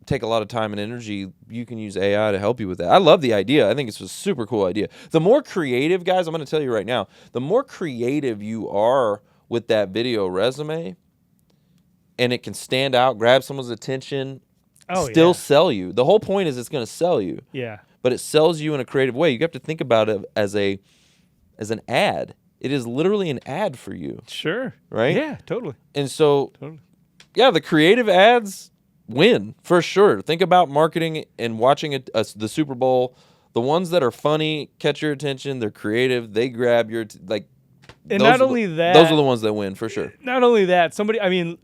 take a lot of time and energy. You can use AI to help you with that. I love the idea. I think it's a super cool idea. The more creative, guys, I'm going to tell you right now, the more creative you are with that video resume, and it can stand out, grab someone's attention, sell you. The whole point is it's going to sell you. Yeah. But it sells you in a creative way. You have to think about it as an ad. It is literally an ad for you. Sure. Right? Yeah, totally. And so, yeah, the creative ads win for sure. Think about marketing and watching the Super Bowl. The ones that are funny catch your attention. They're creative. They grab your And not only that, those are the ones that win for sure. Not only that,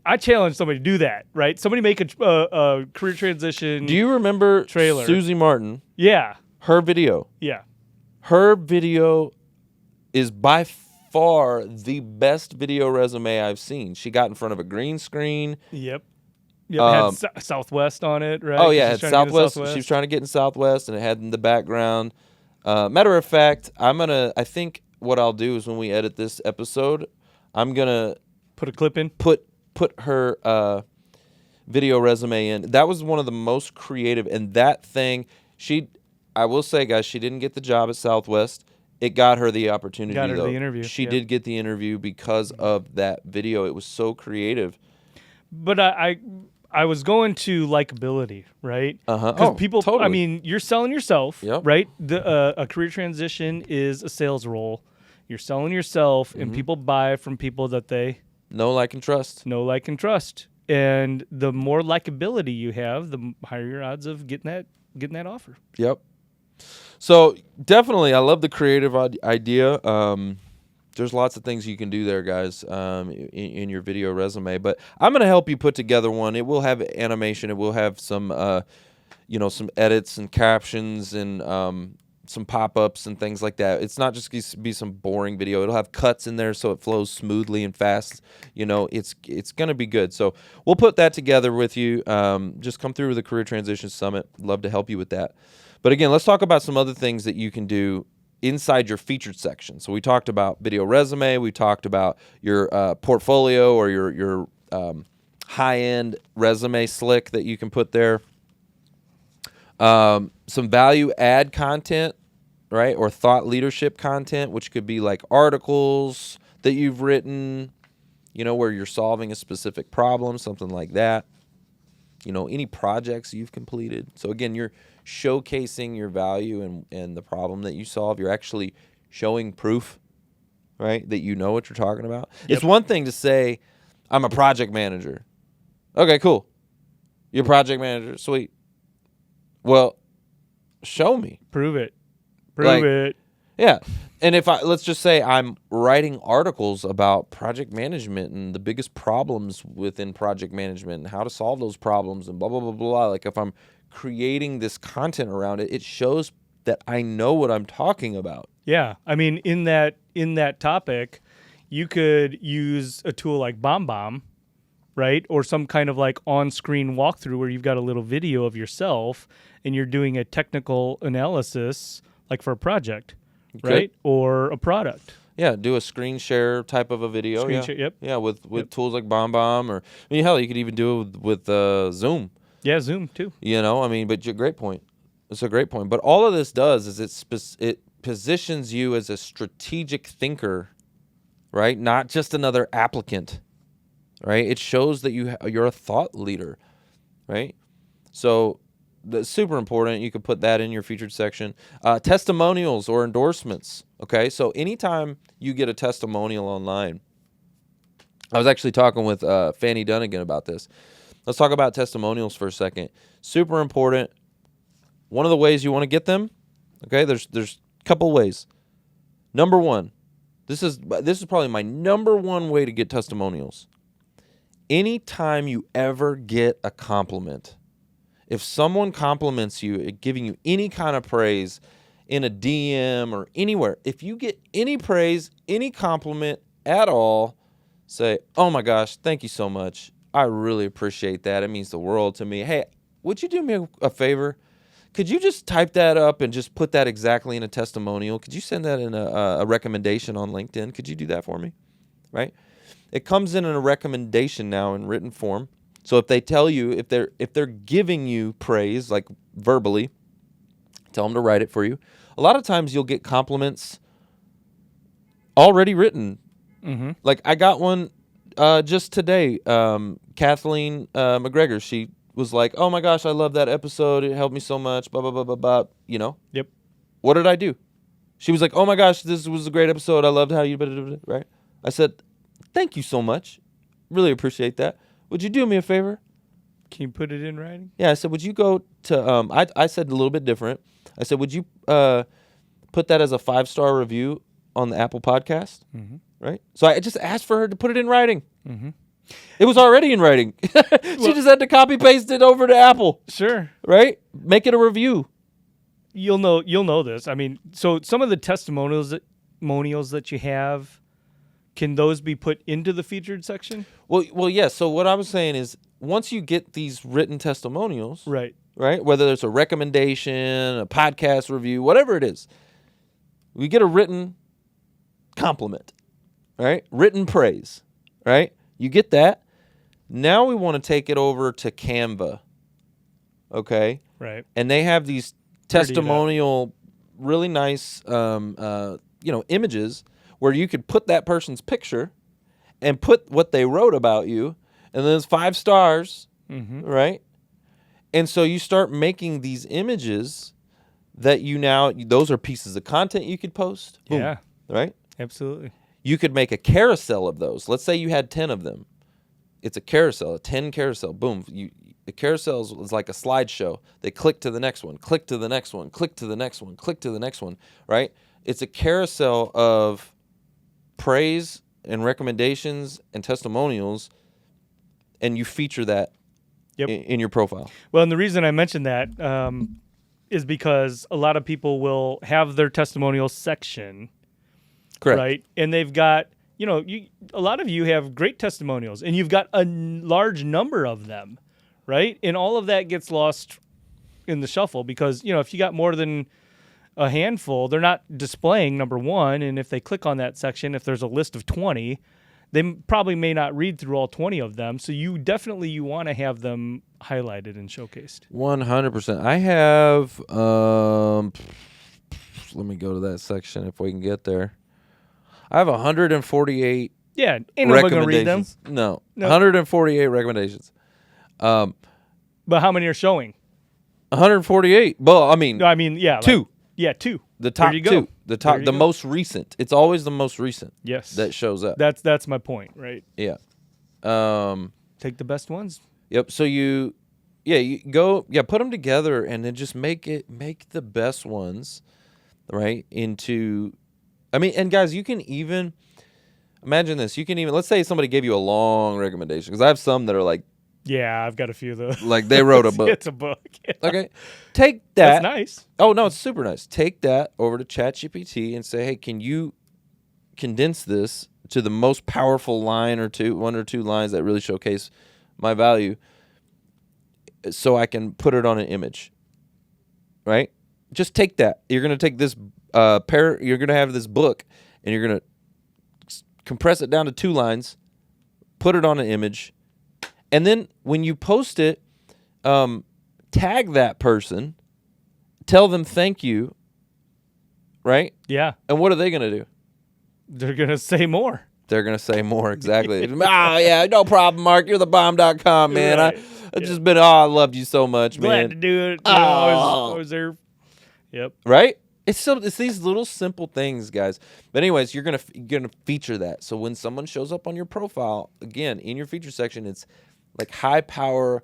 I challenge somebody to do that, right? Somebody make a career transition. Do you remember trailer? Susie Martin? Yeah. Her video. Yeah. Her video is by far the best video resume I've seen. She got in front of a green screen. Yep. Yep. It had Southwest on it, right? Oh yeah, it had Southwest. She was trying to get in Southwest, and it had in the background. Matter of fact, I think what I'll do is when we edit this episode, I'm gonna put a clip in. Put her video resume in. That was one of the most creative, and that thing I will say, guys, she didn't get the job at Southwest. it got her the opportunity. Got her though. the interview. She Yep. did get the interview because of that video. It was so creative. But I was going to likability, right? Uh-huh. Because Oh, people, totally. I mean, you're selling yourself, Yep. right? A career transition is a sales role. You're selling yourself, and people buy from people that they Know, like, and trust. know, like, and trust. And the more likability you have, the higher your odds of getting that offer. Yep. So definitely, I love the creative idea. There's lots of things you can do there, guys, in your video resume. But I'm going to help you put together one. It will have animation. It will have some, some edits and captions and some pop-ups and things like that. It's not just going to be some boring video. It'll have cuts in there so it flows smoothly and fast. It's going to be good. So we'll put that together with you. Just come through with the Career Transition Summit. Love to help you with that. But again, let's talk about some other things that you can do inside your featured section. So we talked about video resume. We talked about your portfolio or your high-end resume slick that you can put there. Some value add content, right? Or thought leadership content, which could be like articles that you've written, where you're solving a specific problem, something like that. Any projects you've completed. So again, you're showcasing your value and the problem that you solve. You're actually showing proof, right, that you know what you're talking about. Yep. It's one thing to say, I'm a project manager. Okay, cool. You're a project manager. Sweet. Well, show me. Prove it. Prove it. Yeah. And let's just say I'm writing articles about project management and the biggest problems within project management and how to solve those problems and blah, blah, blah, blah. Like if I'm creating this content around it, it shows that I know what I'm talking about. Yeah. I mean, in that topic, you could use a tool like BombBomb, right? Or some kind of like on-screen walkthrough where you've got a little video of yourself and you're doing a technical analysis like for a project. Okay. Right? Or a product. Yeah, do a screen share type of a video. Screen share, yep. Yeah, with tools like BombBomb or hell, you could even do it with Zoom. Yeah, Zoom too. But great point. It's a great point. But all of this does is it positions you as a strategic thinker, right? Not just another applicant, right? It shows that you're a thought leader, right? So that's super important. You can put that in your featured section. Testimonials or endorsements. Okay, so anytime you get a testimonial online, I was actually talking with Fanny Dunnigan about this. Let's talk about testimonials for a second. Super important. One of the ways you want to get them, okay, there's a couple ways. Number one, this is probably my number one way to get testimonials. Anytime you ever get a compliment, if someone compliments you, giving you any kind of praise in a DM or anywhere, if you get any praise, any compliment at all, say, oh my gosh, thank you so much. I really appreciate that. It means the world to me. Hey, would you do me a favor? Could you just type that up and just put that exactly in a testimonial? Could you send that in a recommendation on LinkedIn? Could you do that for me? Right? It comes in a recommendation now in written form. So if they tell you, if they're giving you praise, like verbally, tell them to write it for you. A lot of times you'll get compliments already written. Mm-hmm. Like I got one just today. Kathleen McGregor, she was like, oh my gosh, I love that episode. It helped me so much, blah, blah, blah, blah, blah. Yep. What did I do? She was like, oh my gosh, this was a great episode. I loved how you, right? I said, thank you so much. Really appreciate that. Would you do me a favor? Can you put it in writing? Yeah, I said, would you go to, I said a little bit different. I said, would you put that as a 5-star review on the Apple podcast? Mm-hmm. Right? So I just asked for her to put it in writing. Mm-hmm. It was already in writing. She just had to copy paste it over to Apple. Sure. Right? Make it a review. You'll know this. I mean, so some of the testimonials that you have, can those be put into the featured section? Well, yes. So what I was saying is, once you get these written testimonials, right, whether it's a recommendation, a podcast review, whatever it is, we get a written compliment, right? Written praise, right? You get that. Now we want to take it over to Canva, okay? Right. And they have these testimonial, really nice images where you could put that person's picture and put what they wrote about you, and then it's 5 stars, right? And so you start making these images that those are pieces of content you could post. Boom, Yeah. right? Absolutely. You could make a carousel of those. Let's say you had 10 of them. It's a carousel, a 10 carousel. Boom. The carousel is like a slideshow. They click to the next one, click to the next one, click to the next one, click to the next one, right? It's a carousel of praise and recommendations and testimonials, and you feature that in your profile. Well, and the reason I mentioned that is because a lot of people will have their testimonial section. Correct. Right. And they've got, a lot of you have great testimonials, and you've got a large number of them. Right. And all of that gets lost in the shuffle because, if you got more than a handful, they're not displaying, number one. And if they click on that section, if there's a list of 20, they probably may not read through all 20 of them. So you want to have them highlighted and showcased. 100%. I have, let me go to that section if we can get there. I have 148 ain't nobody gonna read them. No, 148 recommendations. But how many are showing? 148. Well, yeah. 2. Two. The top 2. The most recent. It's always the most recent. Yes. That shows up. That's my point, right? Yeah. Take the best ones. Yep. So you go, put them together and then just make the best ones, right? And guys, you can even imagine this. You can even, let's say somebody gave you a long recommendation, because I have some that are like, yeah, I've got a few of those. like they wrote a book. It's a book. Yeah. Okay. Take that. That's nice. Oh, no, it's super nice. Take that over to ChatGPT and say, hey, can you condense this to the most powerful line or two, 1 or 2 lines that really showcase my value, so I can put it on an image, right? Just take that. You're going to take this you're going to have this book, and you're going to compress it down to 2 lines, put it on an image, and then when you post it, tag that person, tell them thank you, right? Yeah. And what are they going to do? They're going to say more. They're going to say more, exactly. Yeah, no problem, Mark. You're the bomb.com, man. Right. I just been, I loved you so much, man. Glad to do it. Oh. I was there. Yep. Right? It's these little simple things, guys. But anyways, you're gonna feature that. So when someone shows up on your profile, again, in your feature section, it's like high power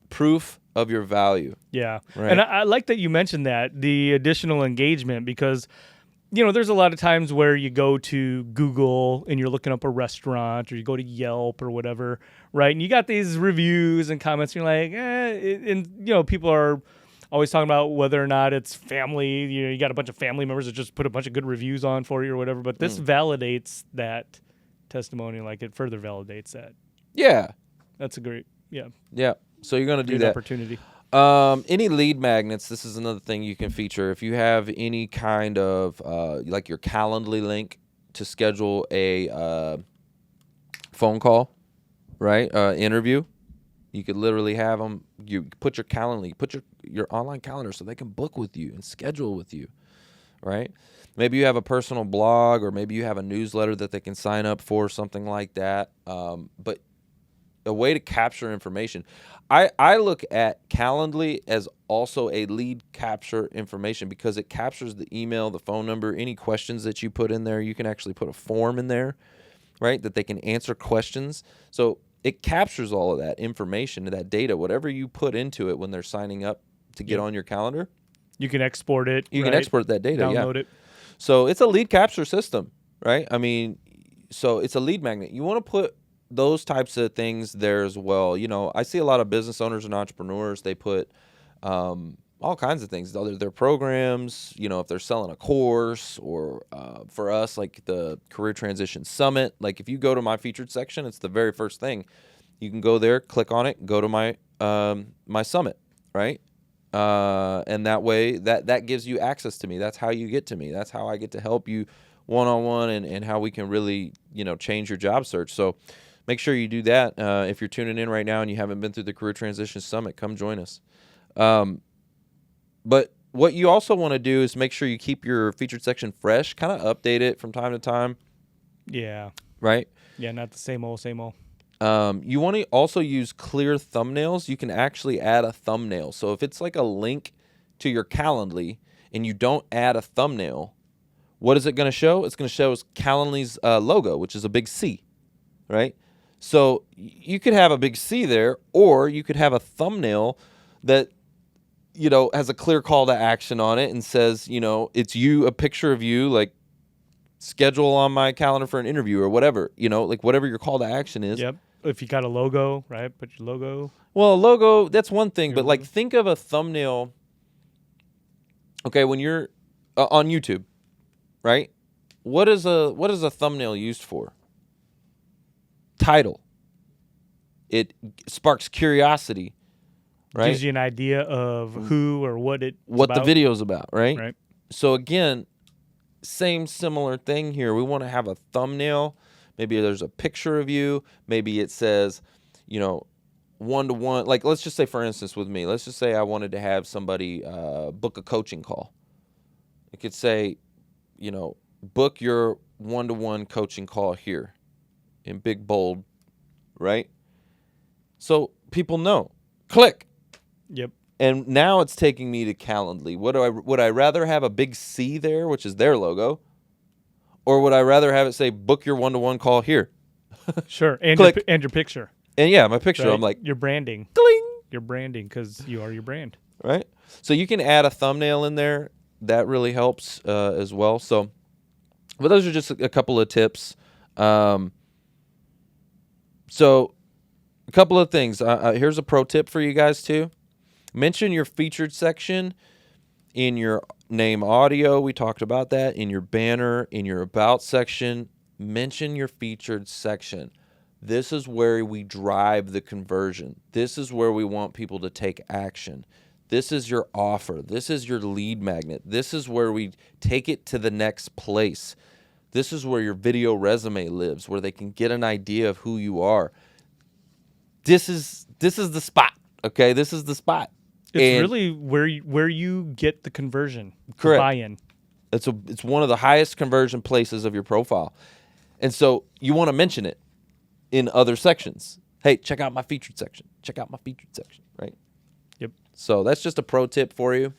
proof of your value. Yeah. Right? And I like that you mentioned that, the additional engagement, because there's a lot of times where you go to Google and you're looking up a restaurant, or you go to Yelp or whatever, right? And you got these reviews and comments, and you're like, people are always talking about whether or not it's family. You got a bunch of family members that just put a bunch of good reviews on for you or whatever. But this validates that testimony, like it further validates that. Yeah. That's a great, Yeah. So you're going to do great that. opportunity. Any lead magnets, this is another thing you can feature. If you have any kind of, like your Calendly link to schedule a phone call, right? Interview. You could literally have them. You put your Calendly, put your online calendar, so they can book with you and schedule with you, right? Maybe you have a personal blog, or maybe you have a newsletter that they can sign up for, something like that. But a way to capture information. I look at Calendly as also a lead capture information, because it captures the email, the phone number, any questions that you put in there. You can actually put a form in there, right, that they can answer questions. So it captures all of that information, that data, whatever you put into it when they're signing up to get on your calendar. You can export it. You can export that data. Download it. So it's a lead capture system, right? So it's a lead magnet. You want to put those types of things there as well. I see a lot of business owners and entrepreneurs, they put all kinds of things, their programs, if they're selling a course, or for us, like the Career Transition Summit. Like if you go to my featured section, it's the very first thing. You can go there, click on it, go to my my summit, right? And that way, that gives you access to me. That's how you get to me. That's how I get to help you one-on-one, and how we can really, change your job search. So make sure you do that. If you're tuning in right now and you haven't been through the Career Transition Summit, come join us. But what you also want to do is make sure you keep your featured section fresh, kind of update it from time to time. Yeah. Right? Yeah, not the same old, same old. You want to also use clear thumbnails. You can actually add a thumbnail. So if it's like a link to your Calendly and you don't add a thumbnail, what is it going to show? It's going to show Calendly's logo, which is a big C, right? So you could have a big C there, or you could have a thumbnail that, has a clear call to action on it and says, it's you, a picture of you, like, schedule on my calendar for an interview or whatever, like whatever your call to action is. Yep. If you got a logo, right? Put your logo. Well, a logo, that's one thing, but like logo. think of a thumbnail. Okay, when you're on YouTube, right? What is a thumbnail used for? Title. It sparks curiosity, right? Gives you an idea of who or what the video's about, right? Right. So again, same similar thing here. We want to have a thumbnail. Maybe there's a picture of you. Maybe it says, one-to-one. Like, let's just say, for instance, with me, let's just say I wanted to have somebody book a coaching call. It could say, book your one-to-one coaching call here in big bold, right? So people know. Click. Yep. And now it's taking me to Calendly. Would I rather have a big C there, which is their logo, or would I rather have it say book your one-to-one call here? Sure. And Click. and your picture. And yeah, my picture. Right? I'm like, your branding. ding. Your branding, because you are your brand. Right. So you can add a thumbnail in there. That really helps as well. So, but those are just a couple of tips. So a couple of things. Here's a pro tip for you guys too. Mention your featured section in your name audio. We talked about that. In your banner, in your about section, mention your featured section. This is where we drive the conversion. This is where we want people to take action. This is your offer. This is your lead magnet. This is where we take it to the next place. This is where your video resume lives, where they can get an idea of who you are. This is the spot. Okay, this is the spot. It's really where you get the conversion. Correct. Buy-in. It's one of the highest conversion places of your profile. And so you want to mention it in other sections. Hey, check out my featured section. Check out my featured section, right? Yep. So that's just a pro tip for you.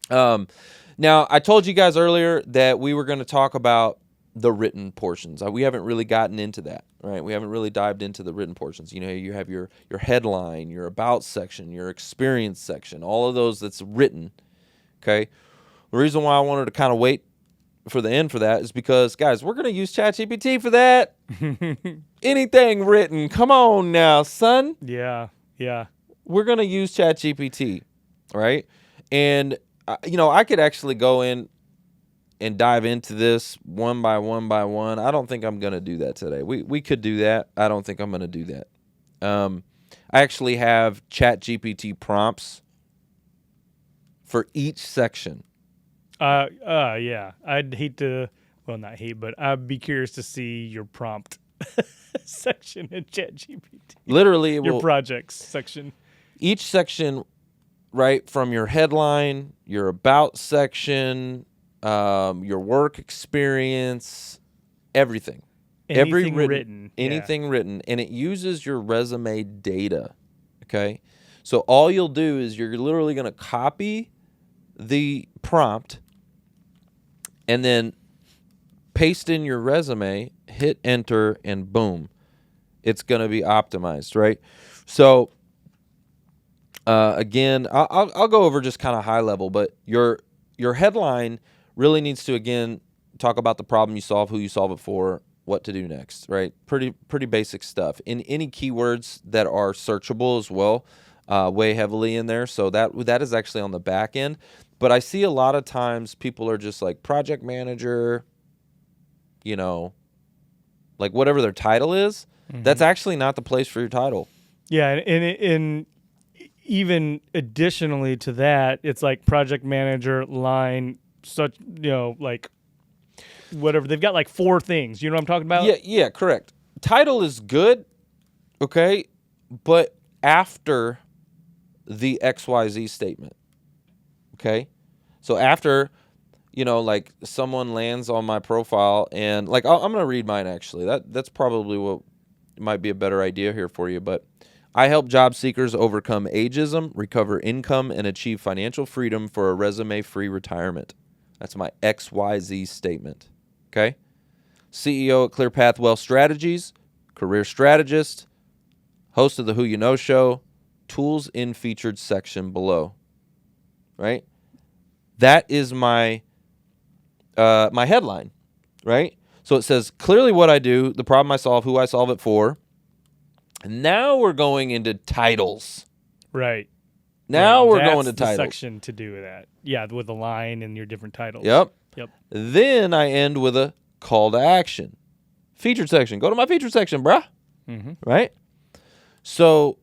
Now, I told you guys earlier that we were going to talk about the written portions. We haven't really gotten into that, right? We haven't really dived into the written portions. You have your headline, your about section, your experience section, all of those that's written, okay? The reason why I wanted to kind of wait for the end for that is because, guys, we're going to use ChatGPT for that. Anything written. Come on now, son. Yeah. We're going to use ChatGPT, right? And, I could actually go in and dive into this one by one by one. I don't think I'm going to do that today. We could do that. I don't think I'm going to do that. I actually have ChatGPT prompts for each section. Yeah. I'd hate to, well, not hate, but I'd be curious to see your prompt section in ChatGPT. Literally, your projects section. Each section, right, from your headline, your about section, your work experience, everything. Anything written. Anything written. And it uses your resume data, okay? So all you'll do is you're literally going to copy the prompt and then paste in your resume, hit enter, and boom, it's going to be optimized, right? So again, I'll go over just kind of high level, but your headline really needs to, again, talk about the problem you solve, who you solve it for, what to do next, right? Pretty basic stuff. In any keywords that are searchable as well, way heavily in there. So that is actually on the back end. But I see a lot of times people are just like project manager, like whatever their title is. Mm-hmm. That's actually not the place for your title. Yeah, and even additionally to that, it's like project manager, line, such, like whatever. They've got like 4 things. You know what I'm talking about? Yeah, correct. Title is good, okay, but after the XYZ statement. Okay. So after, like someone lands on my profile and like, I'm going to read mine actually. That's probably what might be a better idea here for you. But I help job seekers overcome ageism, recover income, and achieve financial freedom for a resume-free retirement. That's my XYZ statement. Okay. CEO at ClearPath Wealth Strategies, career strategist, host of the Who You Know show, tools in featured section below. Right? That is my my headline, right? So it says clearly what I do, the problem I solve, who I solve it for. And now we're going into titles. Right. Now we're That's going to the titles. section to do that. Yeah, with the line and your different titles. Yep. Yep. Then I end with a call to action. Featured section. Go to my featured section, bruh. Mm-hmm. Right? So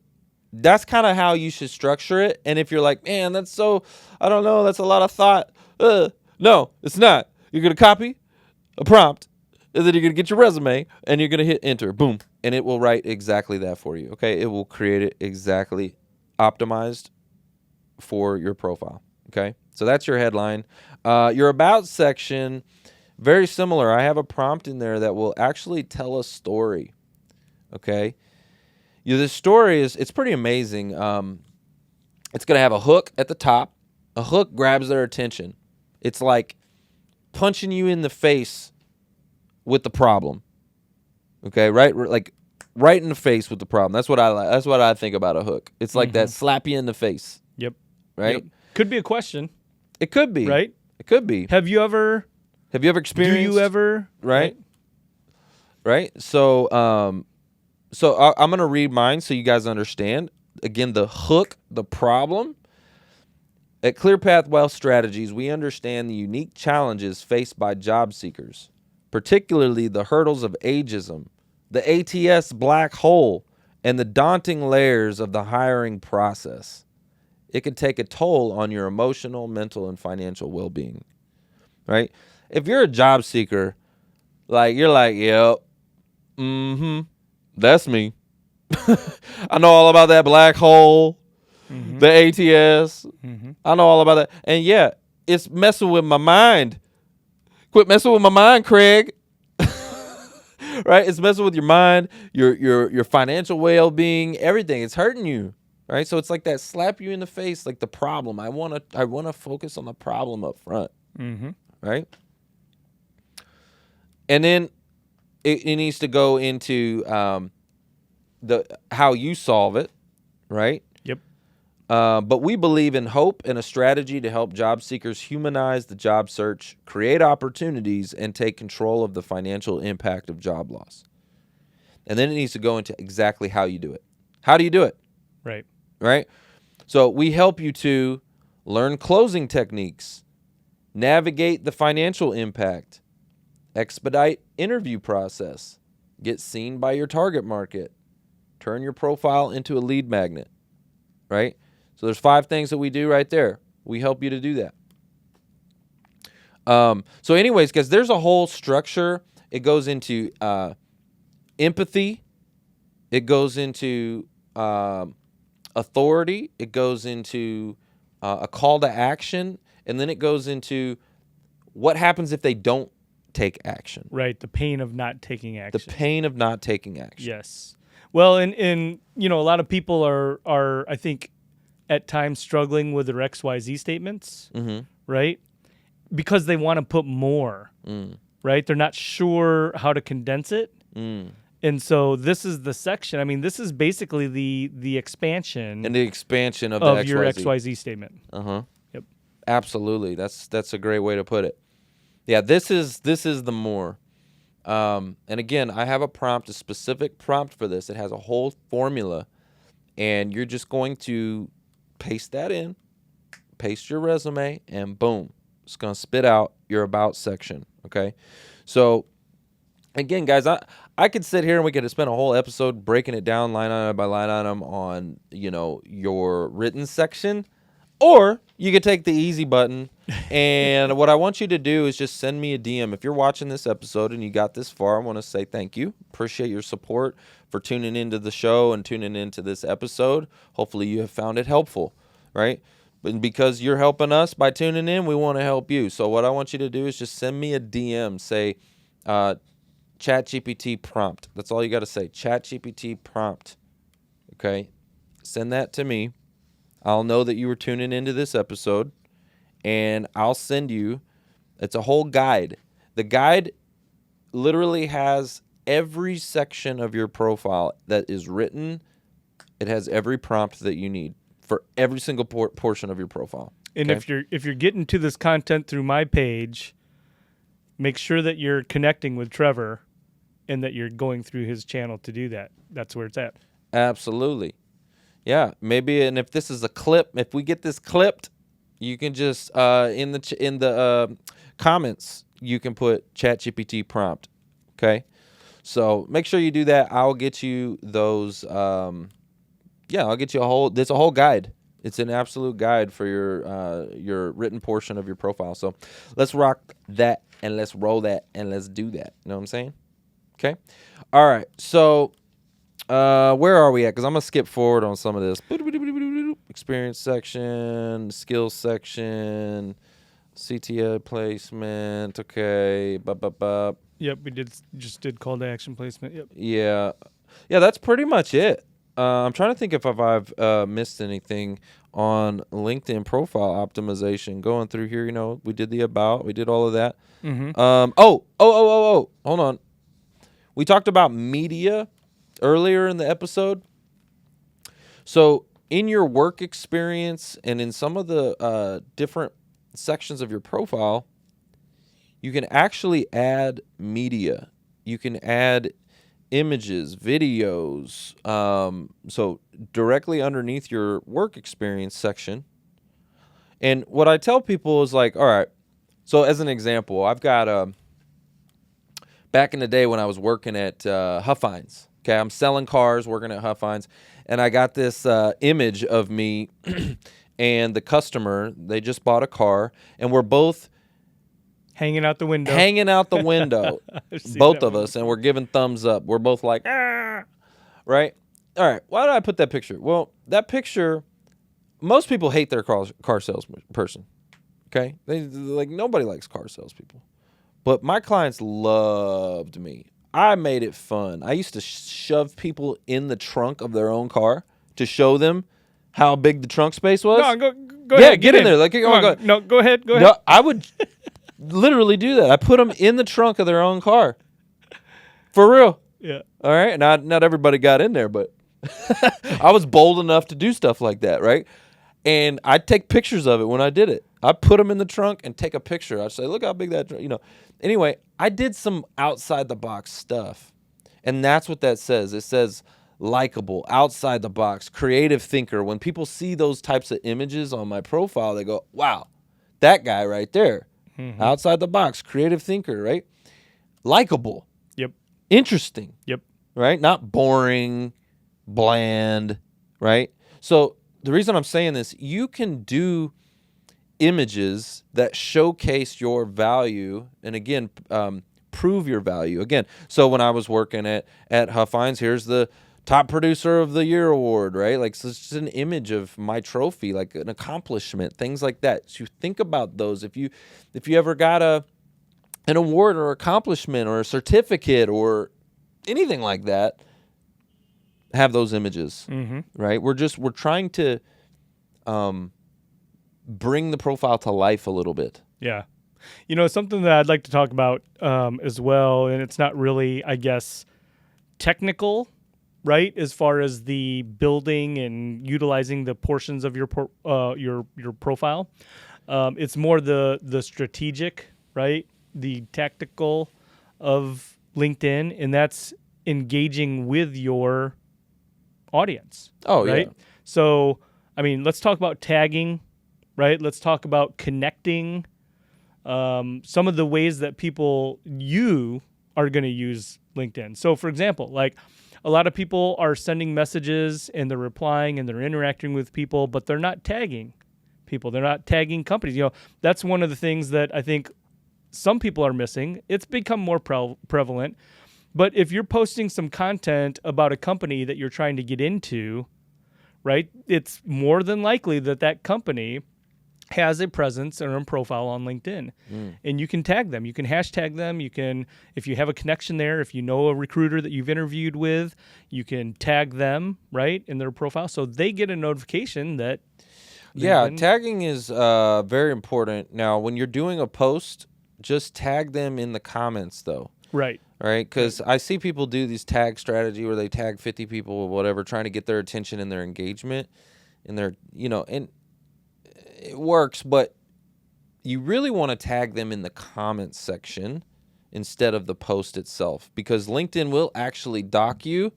that's kind of how you should structure it. And if you're like, man, that's so, I don't know, that's a lot of thought. No, it's not. You're going to copy a prompt, and then you're going to get your resume, and you're going to hit enter. Boom. And it will write exactly that for you. Okay? It will create it exactly optimized for your profile. Okay? So that's your headline. Your about section, very similar. I have a prompt in there that will actually tell a story. Okay? This story it's pretty amazing. It's going to have a hook at the top. A hook grabs their attention. It's like punching you in the face with the problem. Okay, right? Like right in the face with the problem. That's what I like. That's what I think about a hook. It's like that slap you in the face. Yep. Right? Yep. Could be a question. It could be. Right? It could be. Have you ever experienced? Do you ever? Right? So I'm going to read mine so you guys understand. Again, the hook, the problem. At ClearPath Wealth Strategies, we understand the unique challenges faced by job seekers, particularly the hurdles of ageism, the ATS black hole, and the daunting layers of the hiring process. It can take a toll on your emotional, mental, and financial well-being, right? If you're a job seeker, like you're like, yep, that's me. I know all about that black hole, the ATS. I know all about that. And yeah, it's messing with my mind. Quit messing with my mind, Craig. Right? It's messing with your mind, your financial well-being, everything. It's hurting you. Right? So it's like that slap you in the face, like the problem. I wanna focus on the problem up front. Right? And then it needs to go into how you solve it, right? Yep. But we believe in hope and a strategy to help job seekers humanize the job search, create opportunities, and take control of the financial impact of job loss. And then it needs to go into exactly how you do it. How do you do it? Right. Right? So we help you to learn closing techniques, navigate the financial impact, expedite interview process, get seen by your target market, turn your profile into a lead magnet, right? So there's 5 things that we do right there. We help you to do that. So anyways, guys, there's a whole structure. It goes into empathy. It goes into authority. It goes into a call to action. And then it goes into what happens if they don't take action. Right. The pain of not taking action. The pain of not taking action. Yes. Well, and a lot of people are I think at times struggling with their XYZ statements, right? Because they want to put more, right? They're not sure how to condense it. And so this is the section. I mean, this is basically the expansion. And the expansion of your XYZ statement. Yep. Absolutely. That's a great way to put it. Yeah, this is the more. And again, I have a specific prompt for this. It has a whole formula, and you're just going to paste that in, paste your resume, and boom, it's going to spit out your about section. Okay. So again, guys, I could sit here and we could spend a whole episode breaking it down line item by line item on, your written section, or you could take the easy button. And what I want you to do is just send me a DM. If you're watching this episode and you got this far, I want to say thank you. Appreciate your support for tuning into the show and tuning into this episode. Hopefully you have found it helpful, right? And because you're helping us by tuning in, we want to help you. So what I want you to do is just send me a DM. Say, ChatGPT prompt. That's all you got to say. ChatGPT prompt. Okay? Send that to me. I'll know that you were tuning into this episode. And I'll send you, it's a whole guide. The guide literally has every section of your profile that is written. It has every prompt that you need for every single portion of your profile. And okay? if you're getting to this content through my page, make sure that you're connecting with Trevor and that you're going through his channel to do that. That's where it's at. Absolutely. Yeah, maybe. And if this is a clip, if we get this clipped, you can just in the comments you can put ChatGPT prompt. Okay, so make sure you do that. I'll get you those. I'll get you a whole. There's a whole guide. It's an absolute guide for your written portion of your profile. So let's rock that and let's roll that and let's do that. You know what I'm saying? Okay. All right. So where are we at? Because I'm gonna skip forward on some of this. Experience section, skills section, CTA placement. Okay. Yep, we just did call to action placement. Yep. Yeah. That's pretty much it. I'm trying to think if I've missed anything on LinkedIn profile optimization. Going through here, we did the about, we did all of that. Mm-hmm. Hold on. We talked about media earlier in the episode. So in your work experience and in some of the different sections of your profile, you can actually add media. You can add images, videos. So directly underneath your work experience section. And what I tell people is like, all right, so as an example, I've got back in the day when I was working at Huffines. Okay, I'm selling cars, working at Huffines, and I got this image of me and the customer. They just bought a car, and we're both hanging out the window. Both of us, and we're giving thumbs up. We're both like, ah, right? All right, why did I put that picture? Well, that picture, most people hate their car salesperson, okay? Nobody likes car salespeople. But my clients loved me. I made it fun. I used to shove people in the trunk of their own car to show them how big the trunk space was. No, go ahead. Get in there. Like, go. No, go ahead. No, I would literally do that. I put them in the trunk of their own car. For real. Yeah. All right. Not everybody got in there, but I was bold enough to do stuff like that, right? And I'd take pictures of it when I did it. I'd put them in the trunk and take a picture. I'd say, look how big that, Anyway, I did some outside the box stuff. And that's what that says. It says likable, outside the box, creative thinker. When people see those types of images on my profile, they go, wow, that guy right there. Mm-hmm. Outside the box, creative thinker, right? Likable. Yep. Interesting. Yep. Right? Not boring, bland, right? So the reason I'm saying this, you can do images that showcase your value and, again, prove your value. Again, so when I was working at Huffines, here's the top producer of the year award, right? Like, so it's just an image of my trophy, like an accomplishment, things like that. So you think about those. If you ever got an award or accomplishment or a certificate or anything like that, have those images, right? We're trying to bring the profile to life a little bit. Yeah. Something that I'd like to talk about as well, and it's not really, I guess, technical, right? As far as the building and utilizing the portions of your profile. It's more the strategic, right? The tactical of LinkedIn, and that's engaging with your audience. Oh, right? yeah. So, let's talk about tagging, right? Let's talk about connecting. Some of the ways that you are going to use LinkedIn. So, for example, like a lot of people are sending messages and they're replying and they're interacting with people, but they're not tagging people. They're not tagging companies. That's one of the things that I think some people are missing. It's become more prevalent. But if you're posting some content about a company that you're trying to get into, right, it's more than likely that company has a presence or a profile on LinkedIn. And you can tag them. You can hashtag them. You can, if you have a connection there, if you know a recruiter that you've interviewed with, you can tag them, right, in their profile. So they get a notification that. Yeah, tagging is very important. Now, when you're doing a post, just tag them in the comments, though. Right. Right? Because I see people do these tag strategy where they tag 50 people or whatever, trying to get their attention and their engagement. And their, and it works, but you really want to tag them in the comments section instead of the post itself, because LinkedIn will actually dock you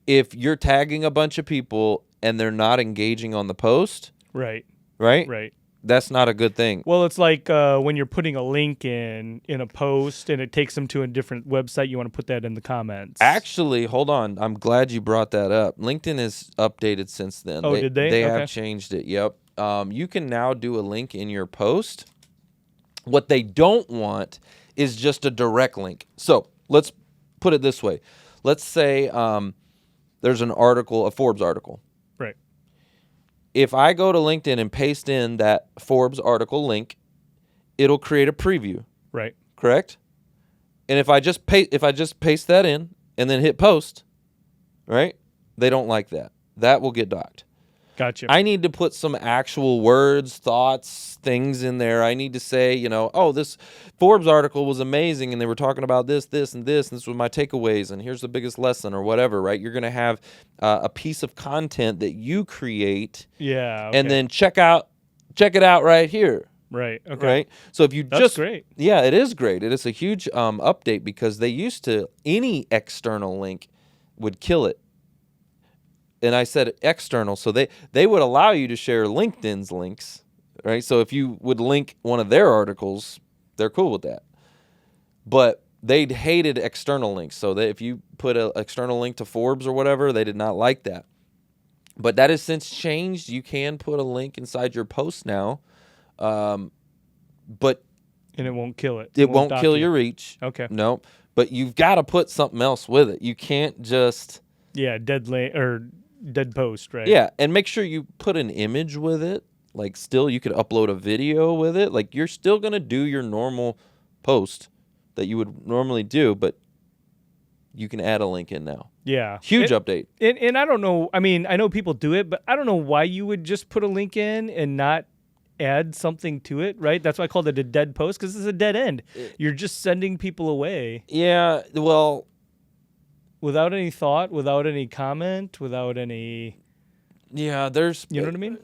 if you're tagging a bunch of people and they're not engaging on the post. Right. Right? Right. That's not a good thing. Well, it's like when you're putting a link in a post and it takes them to a different website, you want to put that in the comments. Actually, hold on. I'm glad you brought that up. LinkedIn has updated since then. Oh, did they? They Okay. have changed it. Yep. You can now do a link in your post. What they don't want is just a direct link. So let's put it this way. Let's say there's an article, a Forbes article. Right. If I go to LinkedIn and paste in that Forbes article link, it'll create a preview. Right. Correct? And if I just paste that in and then hit post, right? They don't like that. That will get docked. Gotcha. I need to put some actual words, thoughts, things in there. I need to say, this Forbes article was amazing and they were talking about this, this, and this, and this was my takeaways, and here's the biggest lesson or whatever, right? You're going to have a piece of content that you create. Yeah. Okay. And then check it out right here. Right. Okay. Right. So if you That's great. Yeah, it is great. It is a huge update, because they used to, any external link would kill it. And I said external, so they would allow you to share LinkedIn's links, right? So if you would link one of their articles, they're cool with that. But they hated external links. So that if you put an external link to Forbes or whatever, they did not like that. But that has since changed. You can put a link inside your post now. But and it won't kill it. It won't kill your reach. Okay. No, but you've got to put something else with it. You can't just dead post, right? Yeah, and make sure you put an image with it. Like, still, you could upload a video with it. Like, you're still gonna do your normal post that you would normally do, but you can add a link in now. Yeah. Huge update. And I don't know. I mean, I know people do it, but I don't know why you would just put a link in and not add something to it, right? That's why I called it a dead post, because it's a dead end. You're just sending people away. Yeah, well, without any thought, without any comment, without any. Yeah, there's. You know what I mean?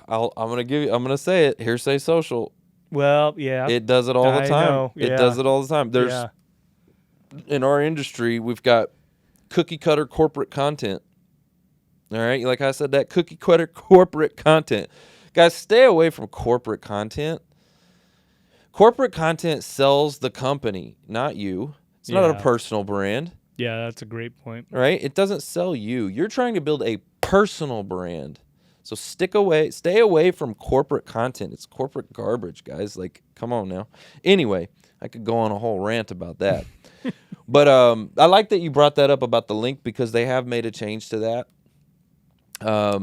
I'm gonna say it. Hearsay Social. Well, yeah. It does it all the time. Know, yeah. It does it all the time. There's in our industry, we've got cookie cutter corporate content. All right, like I said, that cookie cutter corporate content. Guys, stay away from corporate content. Corporate content sells the company, not you. It's not a personal brand. Yeah, that's a great point. Right? It doesn't sell you. You're trying to build a personal brand. So stay away from corporate content. It's corporate garbage, guys. Like, come on now. Anyway, I could go on a whole rant about that. But I like that you brought that up about the link, because they have made a change to that. A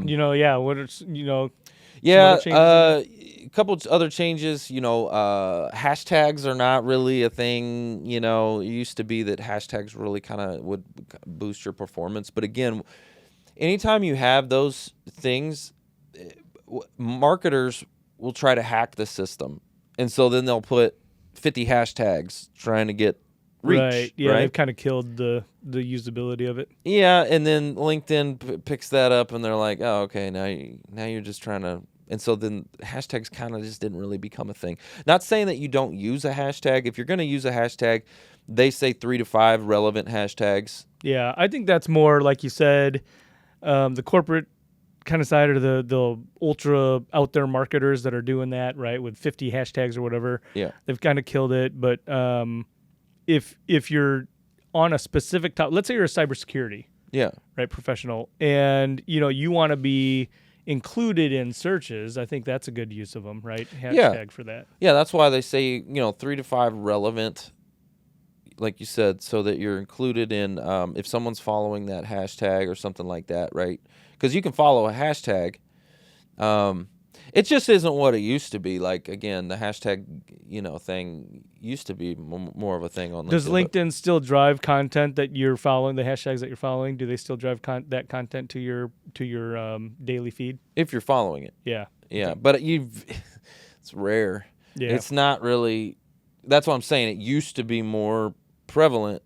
couple other changes. Hashtags are not really a thing. It used to be that hashtags really kind of would boost your performance. But again, anytime you have those things, marketers will try to hack the system. And so then they'll put 50 hashtags trying to get reach. Right. Yeah, right? they've kind of killed the usability of it. Yeah, and then LinkedIn picks that up, and they're like, oh, okay, now you're just trying to. And so then hashtags kind of just didn't really become a thing. Not saying that you don't use a hashtag. If you're going to use a hashtag, they say 3 to 5 relevant hashtags. Yeah, I think that's more, like you said, the corporate kind of side, or the ultra out there marketers that are doing that, right, with 50 hashtags or whatever. Yeah, they've kind of killed it. But if you're on a specific topic, let's say you're a cybersecurity, right, professional, and you want to be included in searches, I think that's a good use of them, right? Hashtag for that. Yeah, that's why they say 3 to 5 relevant, like you said, so that you're included in if someone's following that hashtag or something like that, right? Because you can follow a hashtag. It just isn't what it used to be. Like, again, the hashtag, thing used to be more of a thing on LinkedIn. Does LinkedIn still drive content that you're following, the hashtags that you're following? Do they still drive that content to your daily feed? If you're following it. Yeah. Yeah. Okay. But it's rare. Yeah. It's not really, that's what I'm saying. It used to be more prevalent,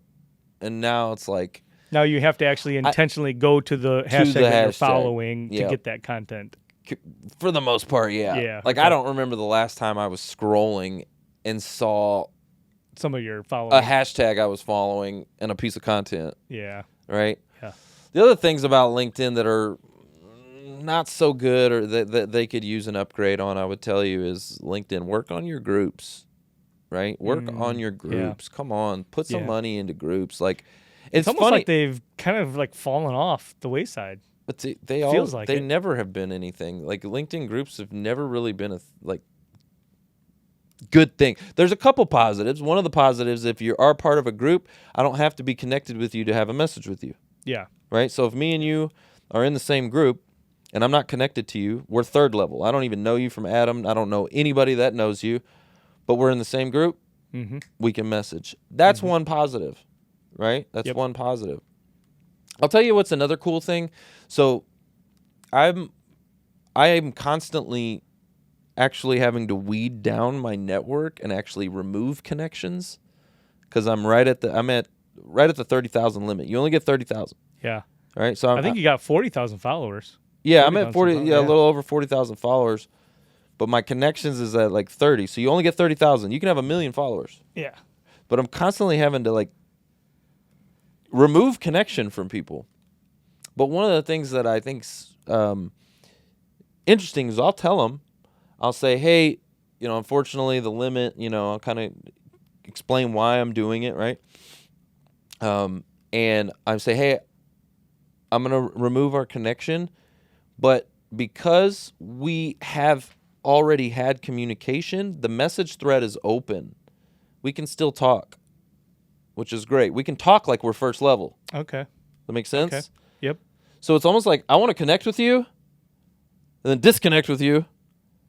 and now it's like. Now you have to actually intentionally go to the hashtag that you're following to get that content. For the most part, yeah. Yeah. Like, I don't remember the last time I was scrolling and saw some of your following. A hashtag I was following and a piece of content. Yeah. Right? Yeah. The other things about LinkedIn that are not so good or that they could use an upgrade on, I would tell you, is LinkedIn. Work on your groups, right? Work on your groups. Yeah. Come on. Put some money into groups. Like, it's almost funny. Like they've kind of like fallen off the wayside. But they never have been anything. Like, LinkedIn groups have never really been a good thing. There's a couple positives. One of the positives, if you are part of a group, I don't have to be connected with you to have a message with you. Yeah. Right? So if me and you are in the same group and I'm not connected to you, we're third level. I don't even know you from Adam. I don't know anybody that knows you, but we're in the same group. Mm-hmm. We can message. That's one positive, right? That's one positive. I'll tell you what's another cool thing. So I am constantly actually having to weed down my network and actually remove connections because I'm at the 30,000 limit. You only get 30,000. Yeah. All right. So I think you got 40,000 followers. Yeah, I'm at 40. Yeah, a little over 40,000 followers, but my connections is at like 30. So you only get 30,000. You can have 1 million followers. Yeah. But I'm constantly having to remove connection from people. But one of the things that I think's interesting is I'll tell them, I'll say, hey, unfortunately the limit, I'll kind of explain why I'm doing it, right? And I say, hey, I'm going to remove our connection, but because we have already had communication, the message thread is open. We can still talk, which is great. We can talk like we're first level. Okay. That makes sense? Okay. Yep. So it's almost like I want to connect with you and then disconnect with you.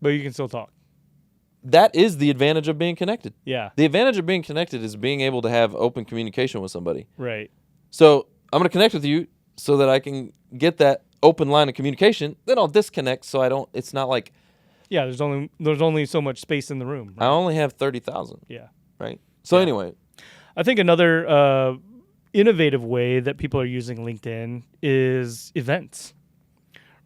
But you can still talk. That is the advantage of being connected. Yeah. The advantage of being connected is being able to have open communication with somebody. Right. So I'm going to connect with you so that I can get that open line of communication. Then I'll disconnect so I don't, it's not like. Yeah, there's only so much space in the room. Right? I only have 30,000. Yeah. Right. So anyway. I think another innovative way that people are using LinkedIn is events,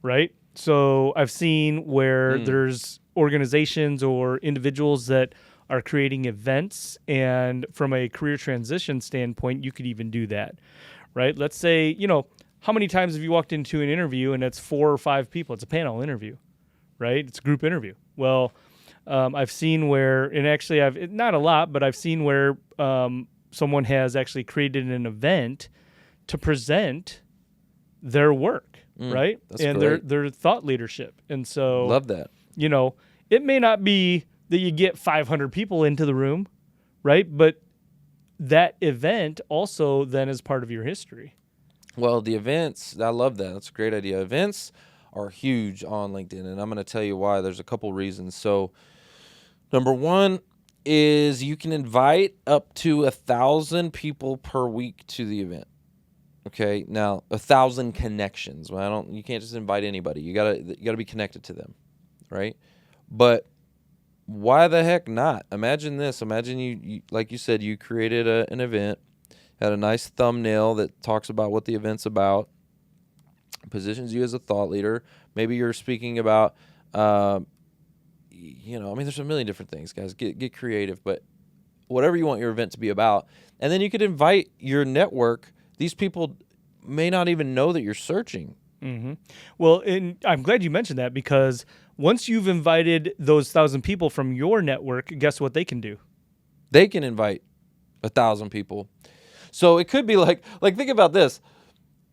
right? So I've seen where there's organizations or individuals that are creating events, and from a career transition standpoint, you could even do that, right? Let's say, how many times have you walked into an interview and it's 4 or 5 people? It's a panel interview, right? It's a group interview. Well, I've seen where, and actually not a lot, but I've seen where someone has actually created an event to present their work, right? And great. their thought leadership. And so love that. It may not be that you get 500 people into the room, right? But that event also then is part of your history. Well, the events, I love that. That's a great idea. Events are huge on LinkedIn, and I'm going to tell you why. There's a couple reasons. So, number one is you can invite up to 1,000 people per week to the event. Okay, now 1,000 connections. Well, you can't just invite anybody. You gotta be connected to them, right? But why the heck not? Imagine this. Imagine you like you said, you created an event, had a nice thumbnail that talks about what the event's about, positions you as a thought leader. Maybe you're speaking about, there's a million different things, guys. Get creative, but whatever you want your event to be about. And then you could invite your network. These people may not even know that you're searching. Mm-hmm. Well, and I'm glad you mentioned that, because once you've invited those 1,000 people from your network, guess what they can do? They can invite 1,000 people. So it could be like think about this.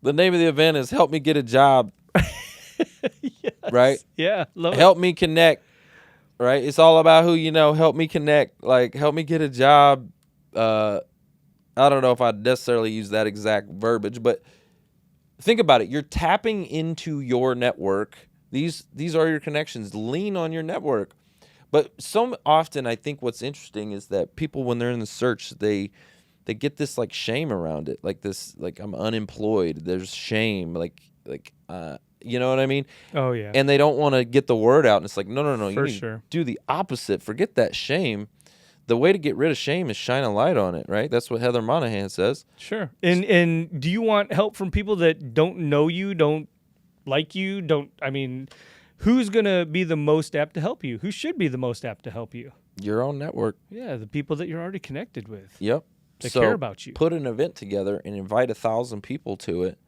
The name of the event is "Help Me Get a Job." Yes. Right? Yeah. Love Help me connect. Right? It's all about who you know. Help me connect. Like, help me get a job. I don't know if I'd necessarily use that exact verbiage, but think about it. You're tapping into your network These are your connections. Lean on your network. But so often, I think what's interesting is that people, when they're in the search, they get this like shame around it, like this, like I'm unemployed. There's shame, you know what I mean? Oh yeah. And they don't want to get the word out. And it's like, no. You For need sure. to do the opposite. Forget that shame. The way to get rid of shame is shine a light on it, right? That's what Heather Monahan says. Sure. And do you want help from people that don't know you, don't like you, who's going to be the most apt to help you? Who should be the most apt to help you? Your own network. Yeah, the people that you're already connected with. Yep. That care about you. Put an event together and invite 1,000 people to it,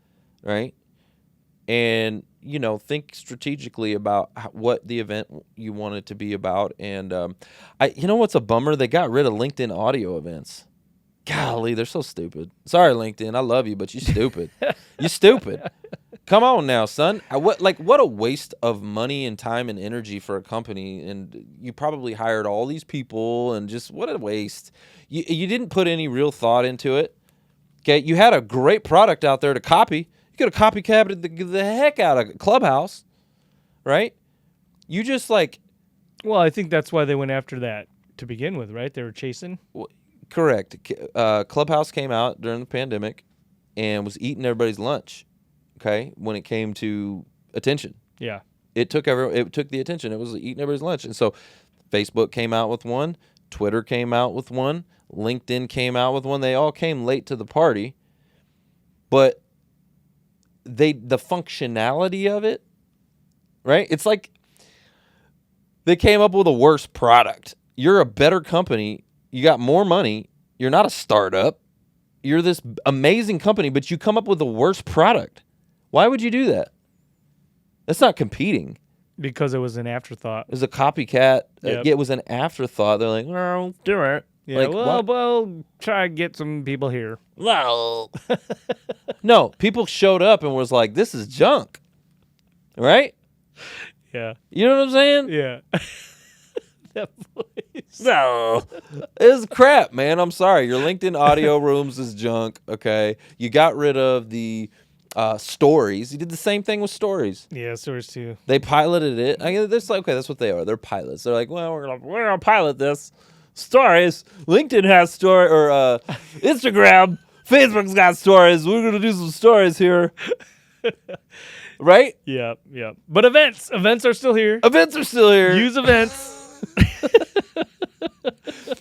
right? And, think strategically about what the event you want it to be about. And, what's a bummer? They got rid of LinkedIn audio events. Golly, they're so stupid. Sorry, LinkedIn. I love you, but you're stupid. You're stupid. Come on now, son. What a waste of money and time and energy for a company. And you probably hired all these people, and just what a waste. You didn't put any real thought into it. Okay, you had a great product out there to copy. You could have copycatted the heck out of Clubhouse, right? You just Well, I think that's why they went after that to begin with, right? They were chasing. Correct. Clubhouse came out during the pandemic and was eating everybody's lunch. Okay, when it came to attention, Yeah. it took the attention. It was eating everybody's lunch, and so Facebook came out with one, Twitter came out with one, LinkedIn came out with one. They all came late to the party, but the functionality of it, right? It's like they came up with a worse product. You're a better company. You got more money. You're not a startup. You're this amazing company, but you come up with a worse product. Why would you do that? That's not competing. Because it was an afterthought. It was a copycat. Yep. It was an afterthought. They're like, well, do it. Yeah, Like, we'll try to get some people here. Well, no, people showed up and was like, this is junk. Right? Yeah. You know what I'm saying? Yeah. That voice. No. It's crap, man. I'm sorry. Your LinkedIn audio rooms is junk, okay? You got rid of the stories. You did the same thing with stories. Yeah, stories too. They piloted it. That's what they are. They're pilots. They're like, well, we're gonna pilot this. Stories. LinkedIn has story, or Instagram. Facebook's got stories. We're gonna do some stories here. Right? Yeah. But events are still here. Events are still here. Use events.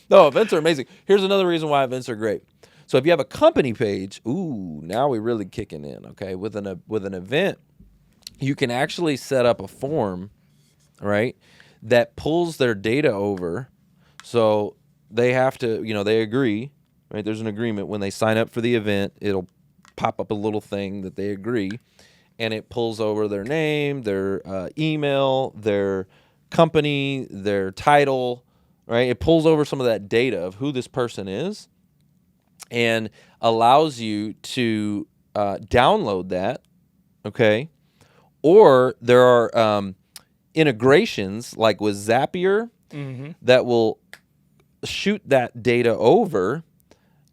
No, events are amazing. Here's another reason why events are great. So if you have a company page, now we're really kicking in, okay? With an event, you can actually set up a form, right, that pulls their data over. So they have to, they agree, right? There's an agreement. When they sign up for the event, it'll pop up a little thing that they agree, and it pulls over their name, their email, their company, their title, right? It pulls over some of that data of who this person is and allows you to download that, okay? Or there are integrations like with Zapier that will shoot that data over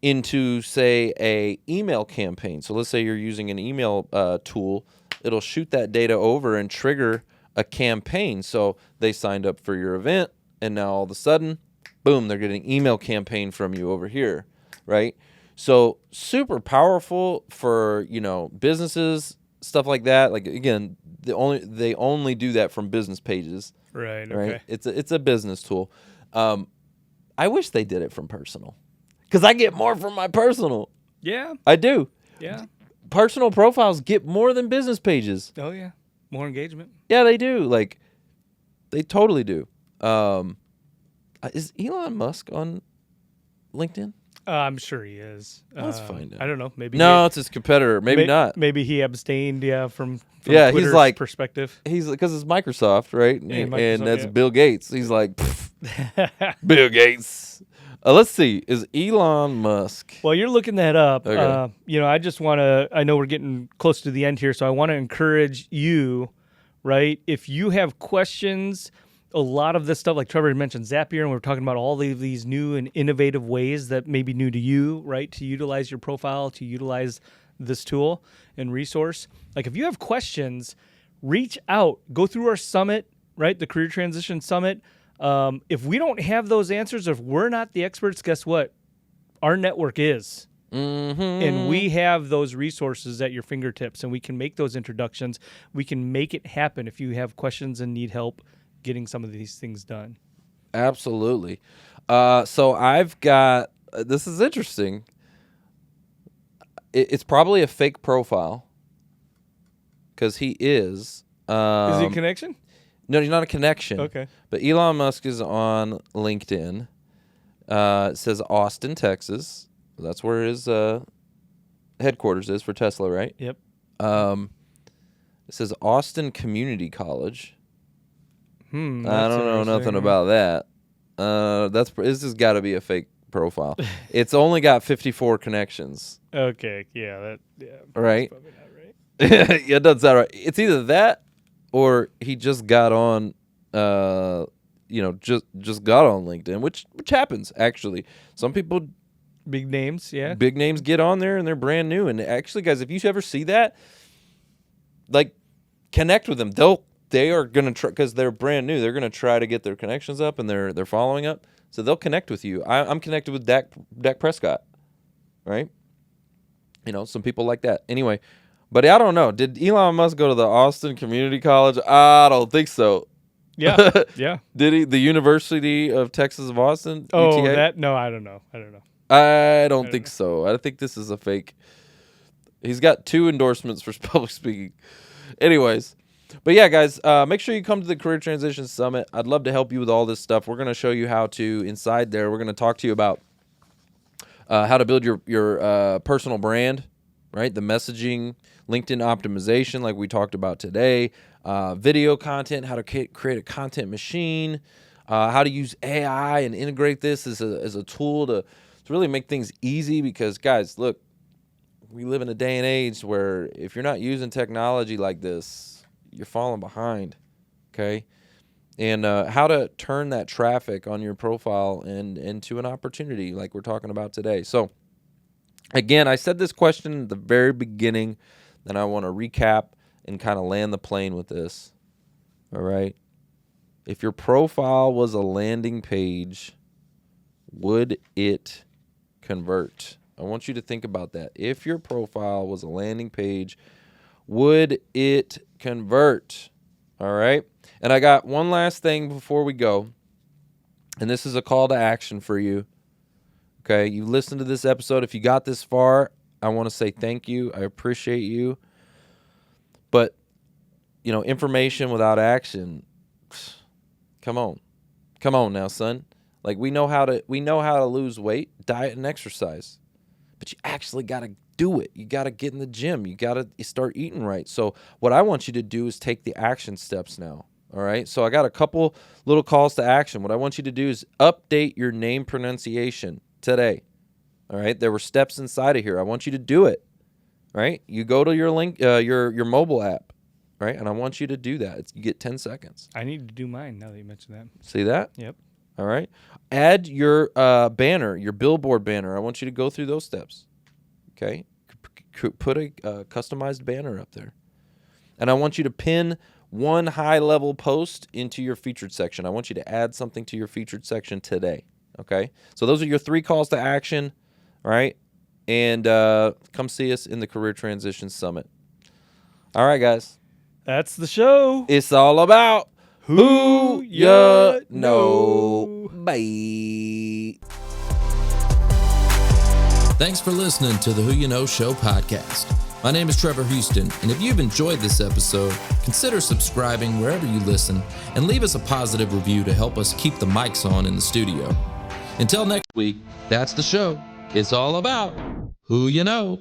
into, say, a email campaign. So let's say you're using an email tool. It'll shoot that data over and trigger a campaign. So they signed up for your event, and now all of a sudden, boom, they're getting an email campaign from you over here, right? So super powerful for, businesses, stuff like that. Like, again, they only do that from business pages. Right. Right. Okay. It's a business tool. I wish they did it from personal, because I get more from my personal. Yeah. I do. Yeah. Personal profiles get more than business pages. Oh yeah. More engagement. Yeah, they do. Like, they totally do. Is Elon Musk on LinkedIn? I'm sure he is. Let's find out. I don't know. Maybe No, it's his competitor. Maybe not. Maybe he abstained. Yeah, from Yeah, Twitter's he's like perspective. He's because it's Microsoft, right? Yeah, and Microsoft, that's yeah. Bill Gates. He's like, Bill Gates. Let's see. Is Elon Musk? Well, you're looking that up. Okay. I just want to. I know we're getting close to the end here, so I want to encourage you, right? If you have questions, a lot of this stuff, like Trevor mentioned Zapier, and we're talking about all of these new and innovative ways that may be new to you, right? To utilize your profile, to utilize this tool and resource. Like, if you have questions, reach out. Go through our summit, right? The Career Transition Summit. If we don't have those answers, if we're not the experts, guess what? Our network is. And we have those resources at your fingertips, and we can make those introductions. We can make it happen if you have questions and need help getting some of these things done. Absolutely. So I've got, this is interesting. It's probably a fake profile because he is. Is he a connection? No, he's not a connection. Okay. But Elon Musk is on LinkedIn. It says Austin, Texas. That's where his headquarters is for Tesla, right? Yep. It says Austin Community College. I don't know nothing about that. This has got to be a fake profile. It's only got 54 connections. Okay. Yeah. Right. That's probably not right. Yeah, it doesn't sound right. It's either that or he just got on. Just got on LinkedIn, which happens actually. Some people. Big names, yeah. Big names get on there and they're brand new. And actually, guys, if you ever see that, like, connect with them. They are gonna try because they're brand new. They're gonna try to get their connections up and their following up. So they'll connect with you. I'm connected with Dak Prescott, right? Some people like that. Anyway, but I don't know. Did Elon Musk go to the Austin Community College? I don't think so. Yeah, yeah. Did he? The University of Texas of Austin? Oh, UTA? no, I don't know. I don't think so. I think this is a fake. He's got 2 endorsements for public speaking. Anyways, but yeah, guys, make sure you come to the Career Transition Summit. I'd love to help you with all this stuff. We're going to show you how to, inside there, we're going to talk to you about how to build your personal brand, right? The messaging, LinkedIn optimization like we talked about today, video content, how to create a content machine, how to use AI and integrate this as a tool to really make things easy because, guys, look, we live in a day and age where if you're not using technology like this, you're falling behind, okay? And how to turn that traffic on your profile into an opportunity like we're talking about today. So, again, I said this question at the very beginning, then I want to recap and kind of land the plane with this, all right? If your profile was a landing page, would it convert? I want you to think about that. If your profile was a landing page, would it convert? All right. And I got one last thing before we go. And this is a call to action for you. Okay. You listened to this episode. If you got this far, I want to say thank you. I appreciate you. But, information without action. Come on now, son. Like we know how to lose weight, diet and exercise. But you actually got to do it. You got to get in the gym. You got to start eating right. So what I want you to do is take the action steps now. All right? So I got a couple little calls to action. What I want you to do is update your name pronunciation today. All right? There were steps inside of here. I want you to do it. Right? You go to your link your mobile app, right? And I want you to do that. You get 10 seconds. I need to do mine now that you mentioned that. See that? Yep. All right. Add your banner, your billboard banner. I want you to go through those steps. Okay. Put a customized banner up there. And I want you to pin one high-level post into your featured section. I want you to add something to your featured section today. Okay. So those are your 3 calls to action. All right. And come see us in the Career Transition Summit. All right, guys. That's the show. It's all about who ya know. Bye. Thanks for listening to the Who You Know Show podcast. My name is Trevor Houston, and if you've enjoyed this episode, consider subscribing wherever you listen and leave us a positive review to help us keep the mics on in the studio. Until next week, that's the show. It's all about who you know.